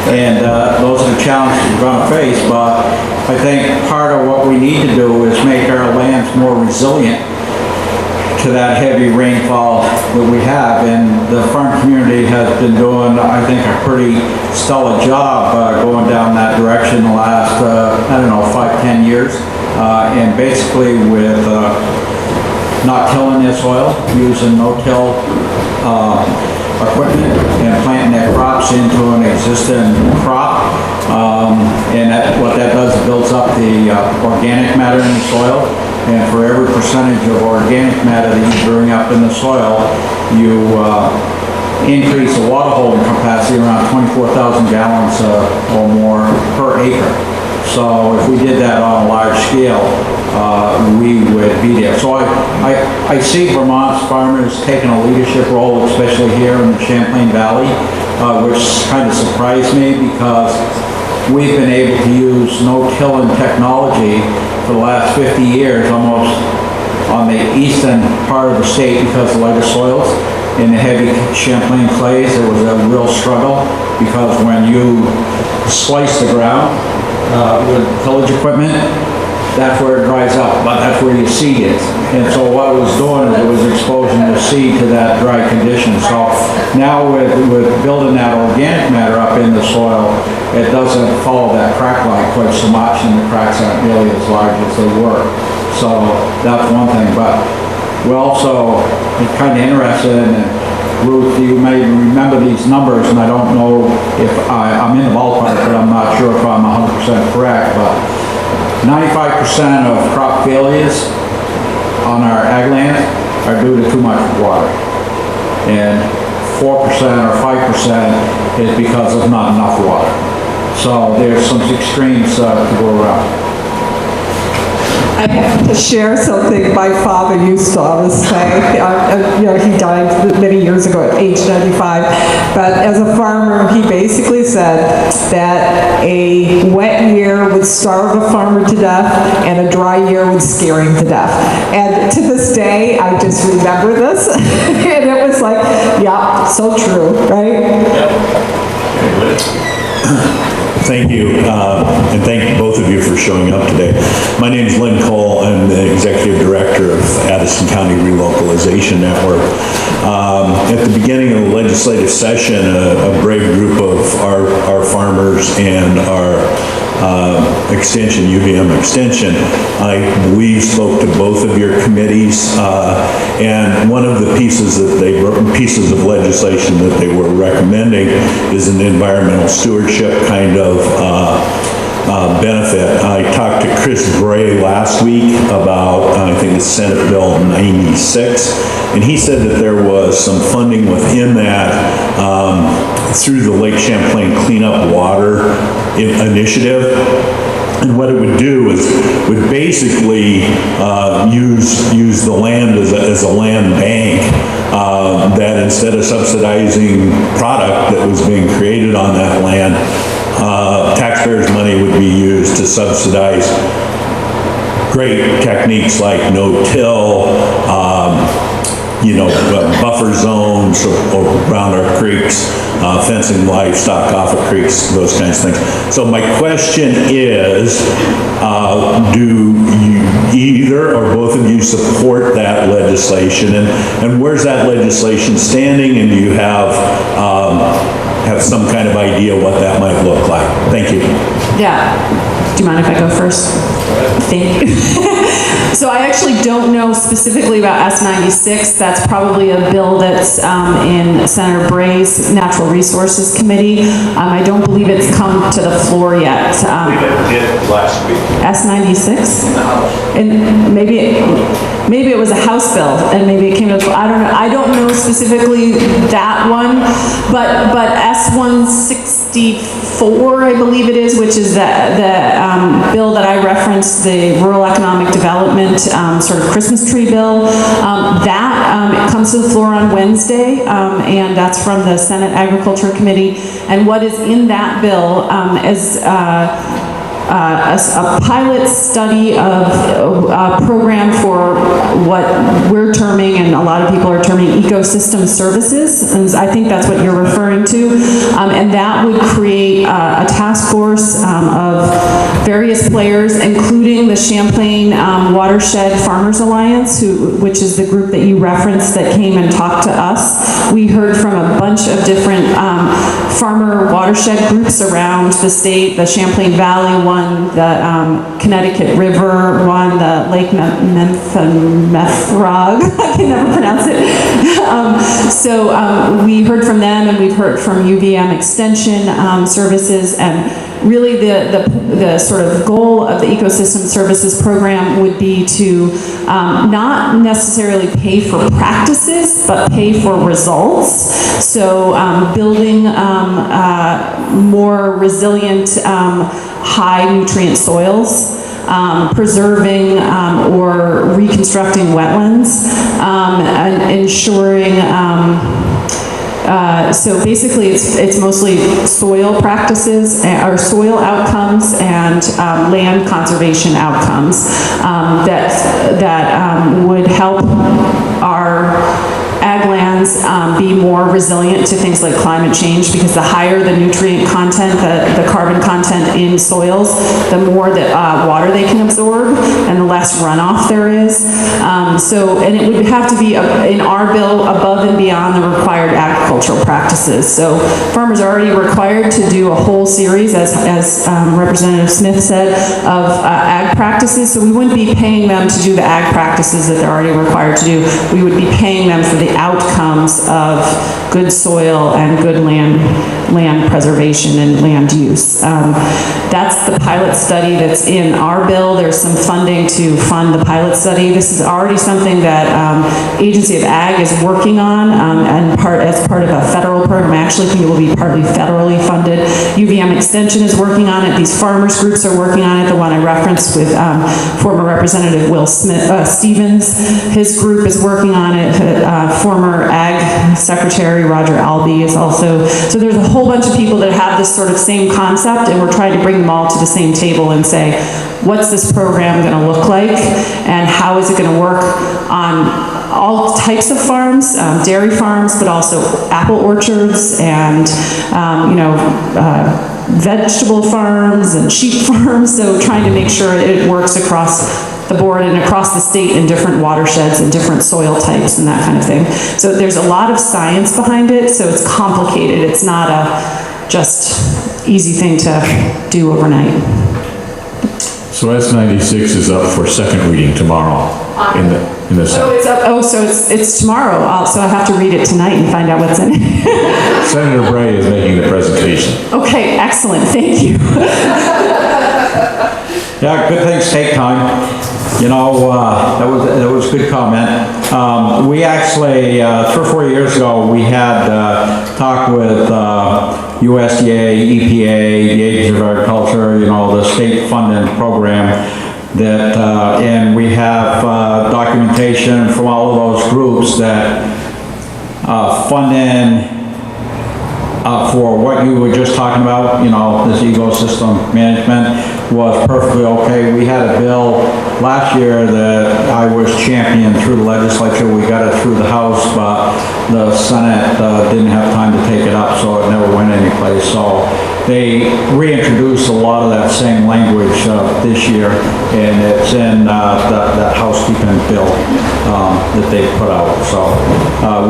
and those are the challenges we're going to face, but I think part of what we need to do is make our lands more resilient to that heavy rainfall that we have, and the farm community has been doing, I think, a pretty stellar job going down that direction the last, 5-10 years, and basically with not tilling their soil, using no-till equipment and planting their crops into an existing crop. And what that does, it builds up the organic matter in the soil. And for every percentage of organic matter that you bring up in the soil, you increase the water holding capacity around 24,000 gallons or more per acre. So if we did that on a large scale, we would be there. So I see Vermont's farmers taking a leadership role, especially here in the Champlain Valley, which kind of surprised me because we've been able to use no-tilling technology for the last 50 years almost on the eastern part of the state because of lighter soils. In the heavy Champlain clays, it was a real struggle because when you slice the ground with tillage equipment, that's where it dries up, but that's where your seed is. And so what it was doing is it was exposing the seed to that dry condition. So now with building that organic matter up in the soil, it doesn't follow that crack line quite so much, and the cracks aren't really as large as they were. So that's one thing. But we're also kind of interested in, Ruth, you may remember these numbers, and I don't know if I'm in the ballpark, but I'm not sure if I'm 100% correct, but 95% of crop failures on our ag land are due to too much water. And 4% or 5% is because of not enough water. So there's some extremes to go around. I have to share something my father used to always say. He died many years ago at age 95. But as a farmer, he basically said that a wet year would starve a farmer to death and a dry year would scare him to death. And to this day, I just remember this. And it was like, yeah, so true, right? Thank you, and thank both of you for showing up today. My name is Lynn Cole. I'm the Executive Director of Addison County Relocalization Network. At the beginning of the legislative session, a brave group of our farmers and our extension, UVM extension, I believe spoke to both of your committees, and one of the pieces of legislation that they were recommending is an environmental stewardship kind of benefit. I talked to Chris Bray last week about, I think it's Senate Bill 96, and he said that there was some funding within that through the Lake Champlain Clean Up Water Initiative. And what it would do is would basically use the land as a land bank, that instead of subsidizing product that was being created on that land, taxpayers' money would be used to subsidize great techniques like no-till, buffer zones around our creeks, fencing livestock off of creeks, those kinds of things. So my question is, do you either or both of you support that legislation, and where's that legislation standing, and do you have some kind of idea what that might look like? Thank you. Yeah. Do you mind if I go first? Thank you. So I actually don't know specifically about S96. That's probably a bill that's in Senator Bray's Natural Resources Committee. I don't believe it's come to the floor yet. I believe it did last week. S96? And maybe it was a House bill, and maybe it came to, I don't know. I don't know specifically that one, but S164, I believe it is, which is the bill that I referenced, the Rural Economic Development sort of Christmas tree bill. It comes to the floor on Wednesday, and that's from the Senate Agriculture Committee. And what is in that bill is a pilot study of a program for what we're terming, and a lot of people are terming, ecosystem services, and I think that's what you're referring to, and that would create a task force of various players, including the Champlain Watershed Farmers Alliance, which is the group that you referenced that came and talked to us. We heard from a bunch of different farmer watershed groups around the state, the Champlain Valley one, the Connecticut River one, the Lake Memphremagog, I can never pronounce it. So we heard from them, and we've heard from UVM Extension Services, and really the sort of goal of the ecosystem services program would be to not necessarily pay for practices, but pay for results. So building more resilient, high nutrient soils, preserving or reconstructing wetlands, and ensuring so basically it's mostly soil practices or soil outcomes and land conservation outcomes that would help our ag lands be more resilient to things like climate change, because the higher the nutrient content, the carbon content in soils, the more that water they can absorb and the less runoff there is. And it would have to be in our bill above and beyond the required agricultural practices. So farmers are already required to do a whole series, as Representative Smith said, of ag practices. So we wouldn't be paying them to do the ag practices that they're already required to do. We would be paying them for the outcomes of good soil and good land preservation and land use. That's the pilot study that's in our bill. There's some funding to fund the pilot study. This is already something that Agency of Ag is working on and as part of a federal program. I actually think it will be partly federally funded. UVM Extension is working on it. These farmers groups are working on it. The one I referenced with former Representative Will Stevens, his group is working on it. Former Ag Secretary Roger Albee is also, so there's a whole bunch of people that have this sort of same concept, and we're trying to bring them all to the same table and say, what's this program going to look like, and how is it going to work on all types of farms, dairy farms, but also apple orchards and, vegetable farms and sheep farms, so trying to make sure it works across the board and across the state in different watersheds and different soil types and that kind of thing. So there's a lot of science behind it, so it's complicated. It's not a just easy thing to do overnight. So S96 is up for second reading tomorrow in the Senate. So it's tomorrow, so I have to read it tonight and find out what's in it. Senator Bray is making the presentation. Okay, excellent, thank you. Yeah, good things take time. That was a good comment. We actually, 3 or 4 years ago, we had talked with USDA, EPA, the Agency of Agriculture, the state funding program that, and we have documentation from all of those groups that funding for what you were just talking about, this ecosystem management was perfectly okay. We had a bill last year that I was championing through the legislature. We got it through the House, but the Senate didn't have time to take it up, so it never went anyplace. So they reintroduced a lot of that same language this year, and it's in that housekeeping bill that they put out. So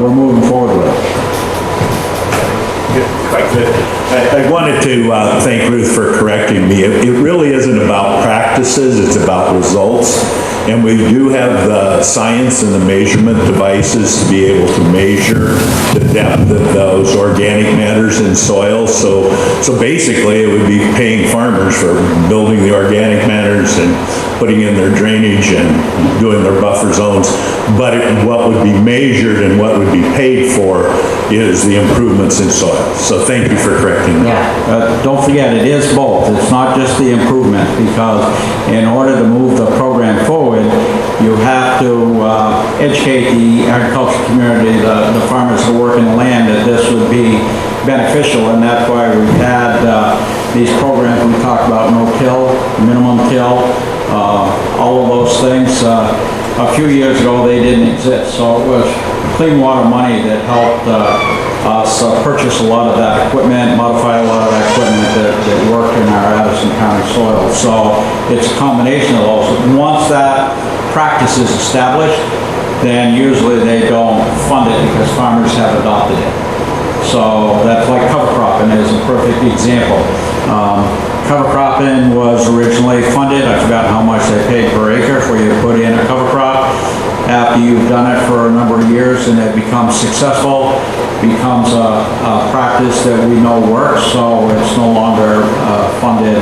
we're moving forward with it. If I could, I wanted to thank Ruth for correcting me. It really isn't about practices, it's about results. And we do have the science and the measurement devices to be able to measure the depth of those organic matters in soil. So basically it would be paying farmers for building the organic matters and putting in their drainage and doing their buffer zones. But what would be measured and what would be paid for is the improvements in soil. So thank you for correcting that. Don't forget, it is both. It's not just the improvement, because in order to move the program forward, you have to educate the agriculture community, the farmers who work in the land, that this would be beneficial, and that's why we've had these programs we talked about, no-till, minimum till, all of those things. A few years ago, they didn't exist, so it was clean water money that helped us purchase a lot of that equipment, modify a lot of that equipment that worked in our Addison County soil. So it's a combination of those. Once that practice is established, then usually they don't fund it because farmers have adopted it. So that's like cover cropping is a perfect example. Cover cropping was originally funded. I forgot how much they paid per acre for you to put in a cover crop. After you've done it for a number of years and it becomes successful, becomes a practice that we know works, so it's no longer funded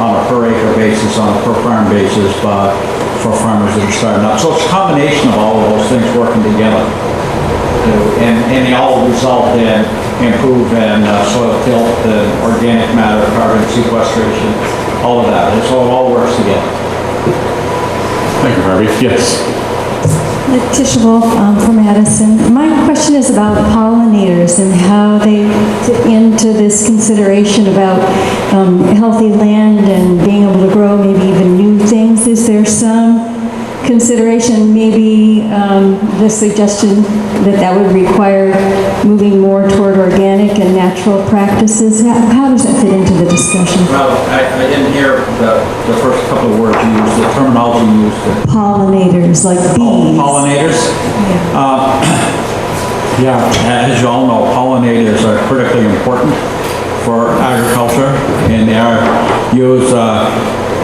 on a per acre basis, on a per farm basis, but for farmers that are starting up. So it's a combination of all of those things working together. And they all result in improving soil tilt, organic matter, carbon sequestration, all of that. And so it all works together. Thank you, Harvey. Yes. Tisha Wolf from Addison. My question is about pollinators and how they fit into this consideration about healthy land and being able to grow maybe even new things. Is there some consideration, maybe the suggestion that would require moving more toward organic and natural practices? How does that fit into the discussion? Well, I didn't hear the first couple of words you used, the terminology you used. Pollinators, like bees. Pollinators? Yeah, as you all know, pollinators are critically important for agriculture, and they are used,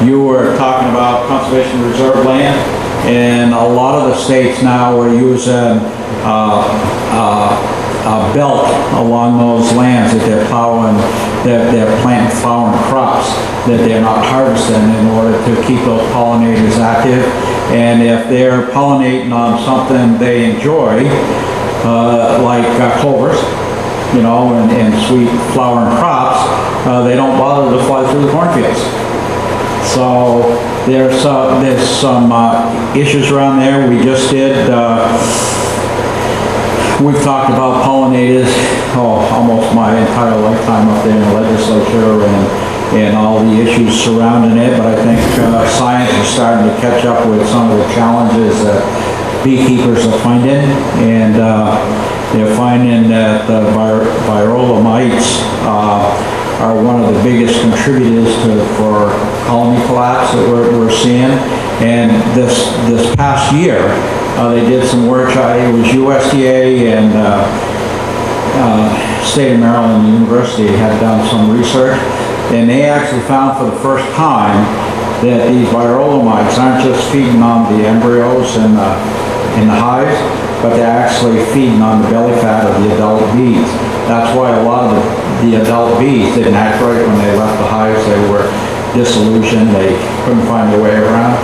you were talking about conservation reserve land. And a lot of the states now are using a belt along those lands that they're plowing, they're planting flowering crops that they're not harvesting in order to keep those pollinators active. And if they're pollinating on something they enjoy, like clovers, you know, and sweet flowering crops, they don't bother to fly through the cornfields. So there's some issues around there. We just did, we've talked about pollinators, almost my entire lifetime up there in the legislature and all the issues surrounding it, but I think science is starting to catch up with some of the challenges that beekeepers are finding, and they're finding that the varroa mites are one of the biggest contributors for colony collapse that we're seeing. And this past year, they did some work. It was USDA and State of Maryland University had done some research, and they actually found for the first time that these varroa mites aren't just feeding on the embryos in the hives, but they're actually feeding on the belly fat of the adult bees. That's why a lot of the adult bees didn't act right when they left the hives. They were disillusioned. They couldn't find their way around.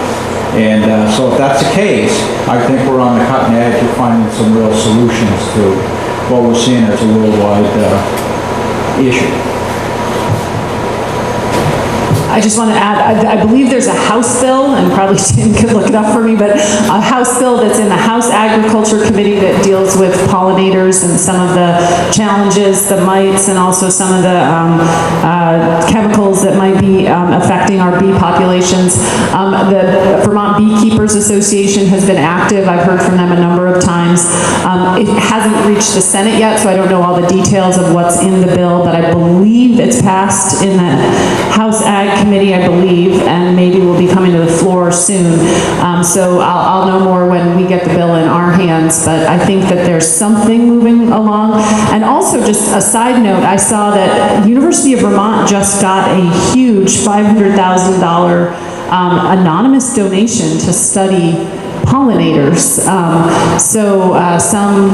And so if that's the case, I think we're on the cutting edge of finding some real solutions to what we're seeing as a worldwide issue. I just want to add, I believe there's a House bill, and probably Tim could look it up for me, but a House bill that's in the House Agriculture Committee that deals with pollinators and some of the challenges, the mites, and also some of the chemicals that might be affecting our bee populations. The Vermont Beekeepers Association has been active. I've heard from them a number of times. It hasn't reached the Senate yet, so I don't know all the details of what's in the bill, but I believe it's passed in the House Ag Committee, I believe, and maybe will be coming to the floor soon. So I'll know more when we get the bill in our hands, but I think that there's something moving along. And also, just a side note, I saw that University of Vermont just got a huge $500,000 anonymous donation to study pollinators. Some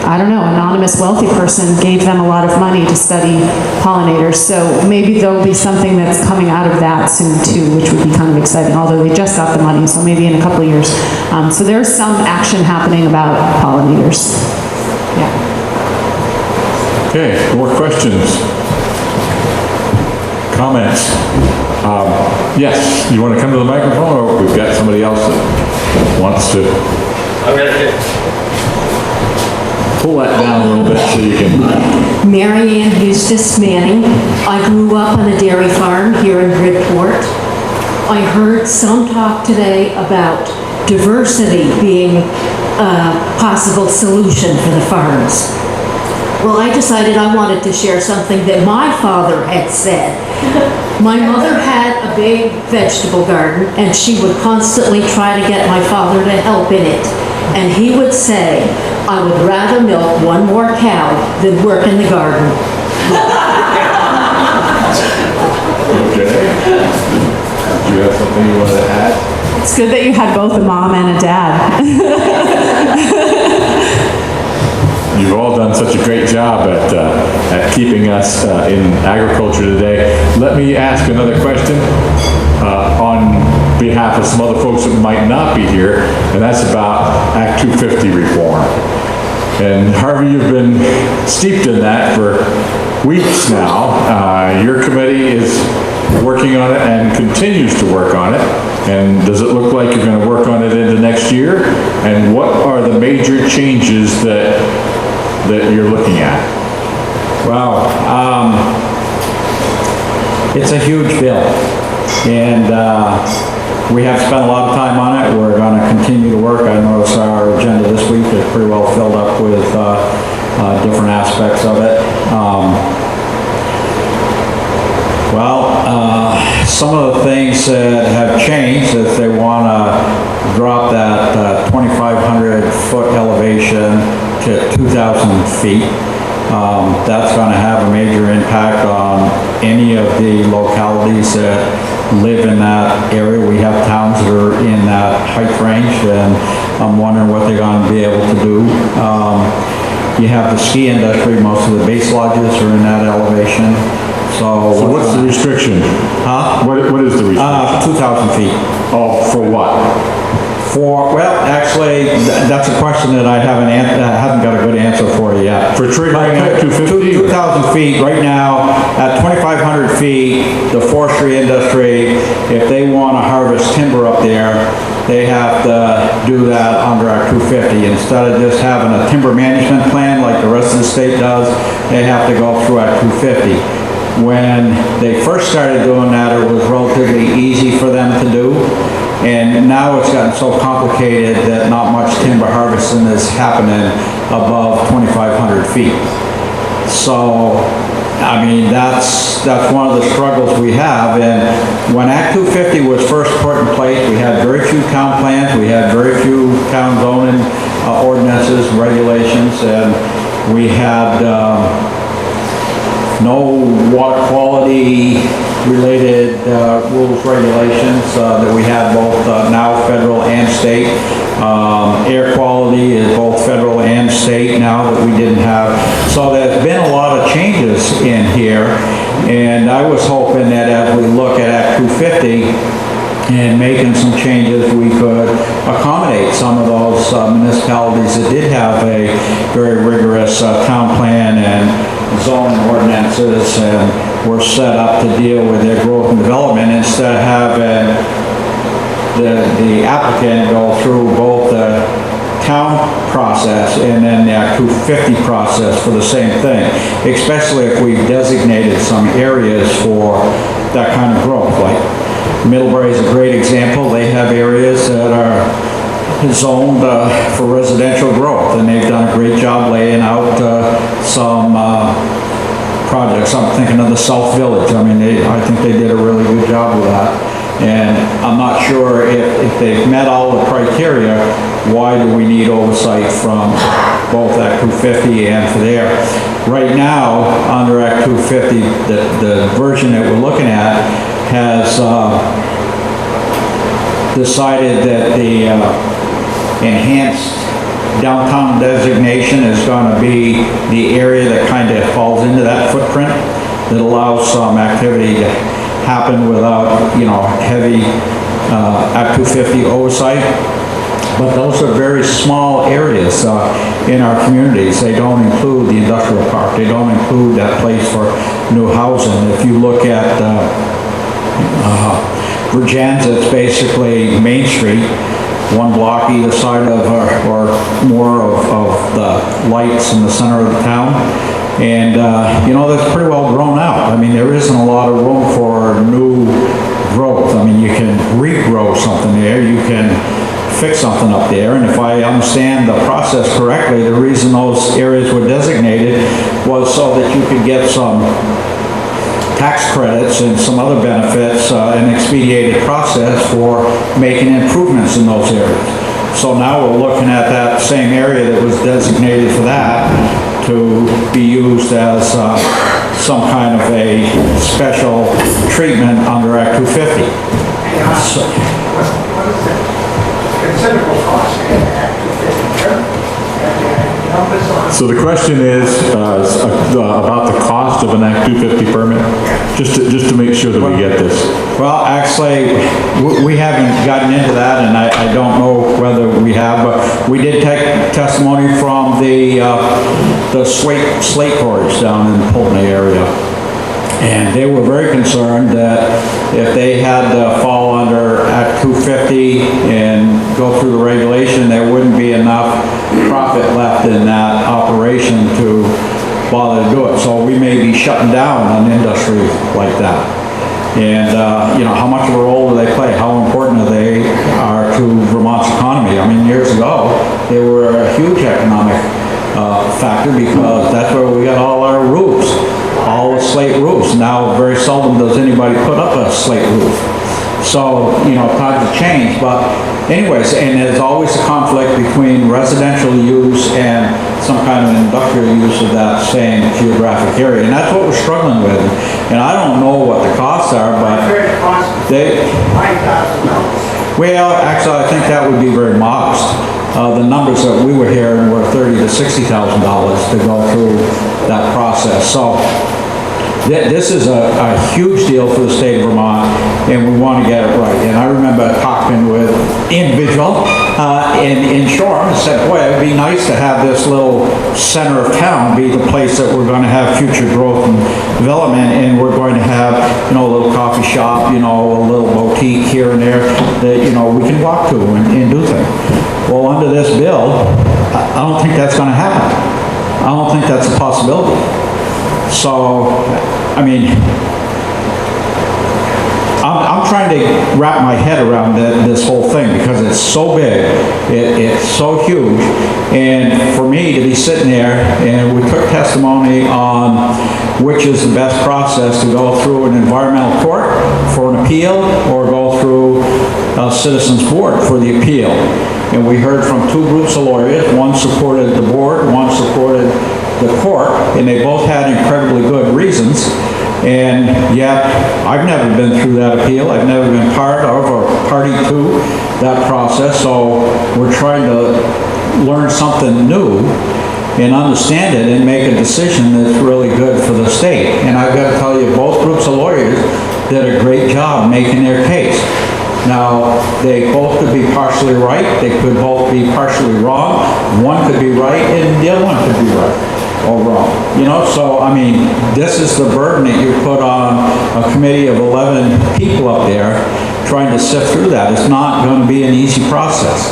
I don't know, anonymous wealthy person gave them a lot of money to study pollinators. So maybe there'll be something that's coming out of that soon too, which would be kind of exciting, although they just got the money, so maybe in a couple of years. So there's some action happening about pollinators. Yeah. Okay, more questions? Comments? Yes, you want to come to the microphone, or we've got somebody else that wants to? Pull that down a little bit so you can... Mary Ann Eustace Manning. I grew up on a dairy farm here in Bridport. I heard some talk today about diversity being a possible solution for the farms. Well, I decided I wanted to share something that my father had said. My mother had a big vegetable garden, and she would constantly try to get my father to help in it. And he would say, I would rather milk one more cow than work in the garden. Okay. Do you have something you want to add? It's good that you had both a mom and a dad. You've all done such a great job at keeping us in agriculture today. Let me ask another question on behalf of some other folks that might not be here, and that's about Act 250 reform. And Harvey, you've been steeped in that for weeks now. Your committee is working on it and continues to work on it. And does it look like you're going to work on it into next year? And what are the major changes that you're looking at? Well, it's a huge bill, and we have spent a lot of time on it. We're going to continue to work. I notice our agenda this week is pretty well filled up with different aspects of it. Some of the things that have changed is they want to drop that 2,500 foot elevation to 2,000 feet. That's going to have a major impact on any of the localities that live in that area. We have towns that are in that height range, and I'm wondering what they're going to be able to do. You have the ski industry, most of the base lodges are in that elevation. So what's the restriction? Huh? What is the restriction? 2,000 feet. Oh, for what? Well, actually, that's a question that I haven't got a good answer for yet. For triggering Act 250? 2,000 feet, right now, at 2,500 feet, the forestry industry, if they want to harvest timber up there, they have to do that under Act 250. Instead of just having a timber management plan like the rest of the state does, they have to go through Act 250. When they first started doing that, it was relatively easy for them to do. And now it's gotten so complicated that not much timber harvesting is happening above 2,500 feet. So, I mean, that's one of the struggles we have. And when Act 250 was first put in place, we had very few town plans, we had very few town zoning ordinances, regulations, and we had no water quality related rules, regulations that we have both now federal and state. Air quality is both federal and state now that we didn't have. So there's been a lot of changes in here, and I was hoping that as we look at Act 250 and making some changes, we could accommodate some of those municipalities that did have a very rigorous town plan and zoning ordinances and were set up to deal with their growth and development, instead of having the applicant go through both the town process and then the Act 250 process for the same thing, especially if we've designated some areas for that kind of growth. Like Middlebury is a great example. They have areas that are zoned for residential growth, and they've done a great job laying out some projects. I'm thinking of the South Village. I mean, I think they did a really good job with that. And I'm not sure if they've met all the criteria, why do we need oversight from both Act 250 and for there? Right now, under Act 250, the version that we're looking at has decided that the enhanced downtown designation is going to be the area that kind of falls into that footprint that allows some activity to happen without, heavy Act 250 oversight. But those are very small areas in our communities. They don't include the industrial park. They don't include that place for new housing. If you look at Virginia, it's basically Main Street, one block either side of, or more of the lights in the center of the town. And, that's pretty well grown out. I mean, there isn't a lot of room for new growth. I mean, you can regrow something there, you can fix something up there, and if I understand the process correctly, the reason those areas were designated was so that you could get some tax credits and some other benefits, an expedited process for making improvements in those areas. So now we're looking at that same area that was designated for that to be used as some kind of a special treatment under Act 250. So, What is it? Considerable cost in Act 250. So the question is about the cost of an Act 250 permit, just to make sure that we get this. well, actually, we haven't gotten into that, and I don't know whether we have, but we did take testimony from the slate quarries down in the Pulteney area. And they were very concerned that if they had to fall under Act 250 and go through the regulation, there wouldn't be enough profit left in that operation to bother to do it. So we may be shutting down an industry like that. And, how much of a role do they play? How important they are to Vermont's economy? I mean, years ago, they were a huge economic factor because that's where we got all our roofs. All the slate roofs. Now, very seldom does anybody put up a slate roof. So, times have changed, but anyways, and there's always a conflict between residential use and some kind of industrial use of that same geographic area, and that's what we're struggling with. And I don't know what the costs are, but well, actually, I think that would be very modest. The numbers that we were hearing were $30,000 to $60,000 to go through that process. So this is a huge deal for the state of Vermont, and we want to get it right. And I remember talking with an individual in Shoreham and said, boy, it would be nice to have this little center of town be the place that we're going to have future growth and development, and we're going to have, a little coffee shop, a little boutique here and there that, we can walk to and do things. Well, under this bill, I don't think that's going to happen. I don't think that's a possibility. So, I'm trying to wrap my head around this whole thing because it's so big, it's so huge, and for me to be sitting there, and we took testimony on which is the best process to go through an environmental court for an appeal or go through a citizens board for the appeal. And we heard from two groups of lawyers, one supported the board, one supported the court, and they both had incredibly good reasons. And yet, I've never been through that appeal. I've never been part of or party to that process. So we're trying to learn something new and understand it and make a decision that's really good for the state. And I've got to tell you, both groups of lawyers did a great job making their case. Now, they both could be partially right, they could both be partially wrong. One could be right and the other one could be right or wrong. So, this is the burden that you put on a committee of 11 people up there trying to sift through that. It's not going to be an easy process.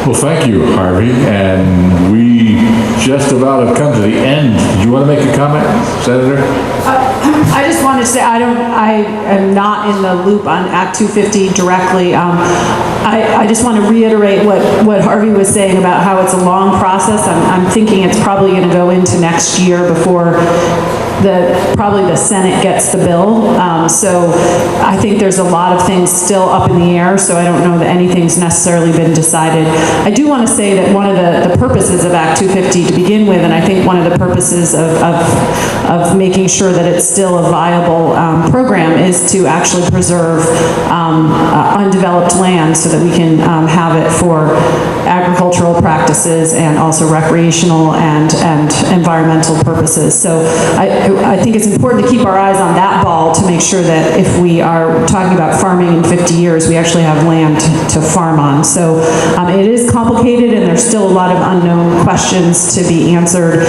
Well, thank you, Harvey, and we just about have come to the end. Do you want to make a comment, Senator? I just wanted to say I am not in the loop on Act 250 directly. I just want to reiterate what Harvey was saying about how it's a long process. I'm thinking it's probably going to go into next year before probably the Senate gets the bill. So I think there's a lot of things still up in the air, so I don't know that anything's necessarily been decided. I do want to say that one of the purposes of Act 250 to begin with, and I think one of the purposes of making sure that it's still a viable program, is to actually preserve undeveloped land so that we can have it for agricultural practices and also recreational and environmental purposes. So I think it's important to keep our eyes on that ball to make sure that if we are talking about farming in 50 years, we actually have land to farm on. So it is complicated and there's still a lot of unknown questions to be answered,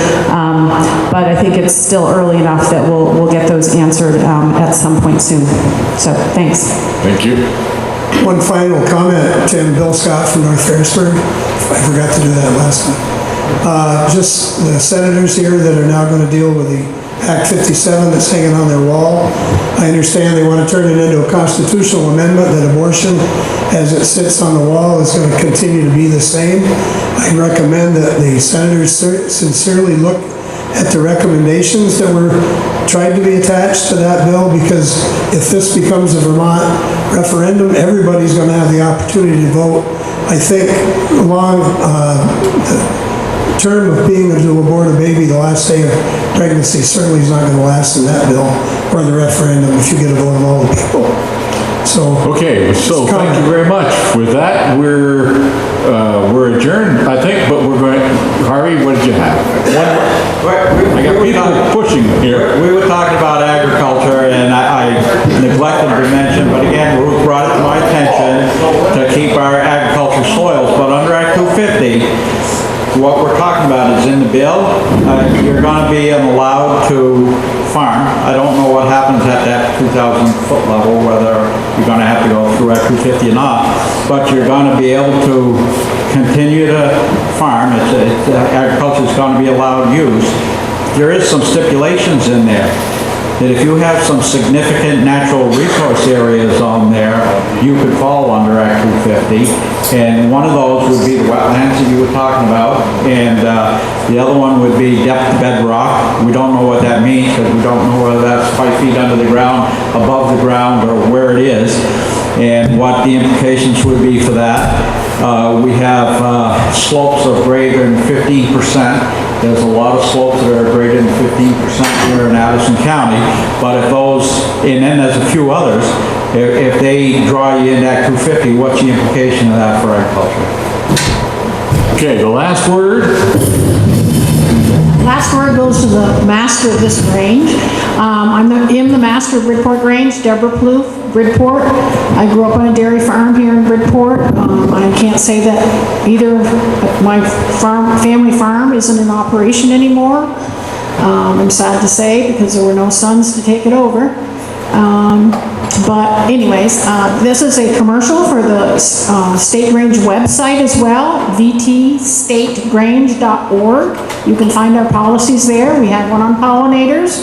but I think it's still early enough that we'll get those answered at some point soon. So thanks. Thank you. One final comment, Tim, Bill Scott from North Ferrisburg. I forgot to do that last time. Just the senators here that are now going to deal with the Act 57 that's hanging on their wall. I understand they want to turn it into a constitutional amendment that abortion, as it sits on the wall, is going to continue to be the same. I recommend that the senators sincerely look at the recommendations that were tried to be attached to that bill, because if this becomes a Vermont referendum, everybody's going to have the opportunity to vote. I think along the term of being able to abort a baby the last day of pregnancy certainly is not going to last in that bill or the referendum if you get a vote of all the people. So okay, so thank you very much. With that, we're adjourned, I think, but we're going. Harvey, what did you have? I got people pushing here. We were talking about agriculture, and I neglected to mention, but again, Ruth brought it to my attention to keep our agriculture soils. But under Act 250, what we're talking about is in the bill. You're going to be allowed to farm. I don't know what happens at that 2,000 foot level, whether you're going to have to go through Act 250 or not, but you're going to be able to continue to farm. Agriculture is going to be allowed use. There is some stipulations in there. that if you have some significant natural resource areas on there, you could fall under Act 250. And one of those would be the wetlands that you were talking about, and the other one would be depth bedrock. We don't know what that means, because we don't know whether that's 5 feet under the ground, above the ground, or where it is, and what the implications would be for that. We have slopes of greater than 15%. There's a lot of slopes that are greater than 15% here in Addison County, but if those, and then there's a few others, if they draw you into Act 250, what's the implication of that for agriculture? Okay, the last word. Last word goes to the master of this grange. I'm the master of Bridport Grange, Deborah Plouffe, Bridport. I grew up on a dairy farm here in Bridport. I can't say that either my family farm isn't in operation anymore. I'm sad to say, because there were no sons to take it over. But anyways, this is a commercial for the State Grange website as well, vtstategrange.org. You can find our policies there. We have one on pollinators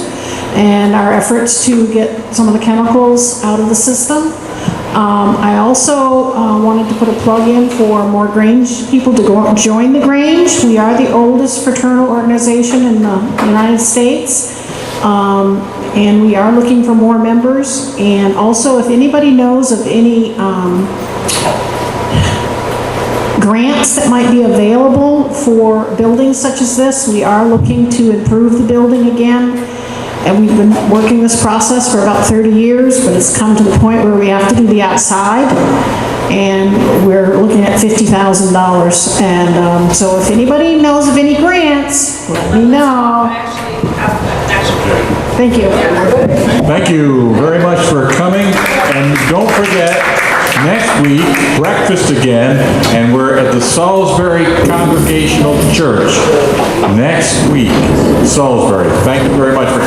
and our efforts to get some of the chemicals out of the system. I also wanted to put a plug in for more Grange people to go join the Grange. We are the oldest fraternal organization in the United States. And we are looking for more members. And also, if anybody knows of any grants that might be available for buildings such as this, we are looking to improve the building again. And we've been working this process for about 30 years, but it's come to the point where we have to do the outside. And we're looking at $50,000. And so if anybody knows of any grants, let me know. Thank you. Thank you very much for coming, and don't forget, next week, breakfast again, and we're at the Salisbury Congregational Church next week, Salisbury. Thank you very much for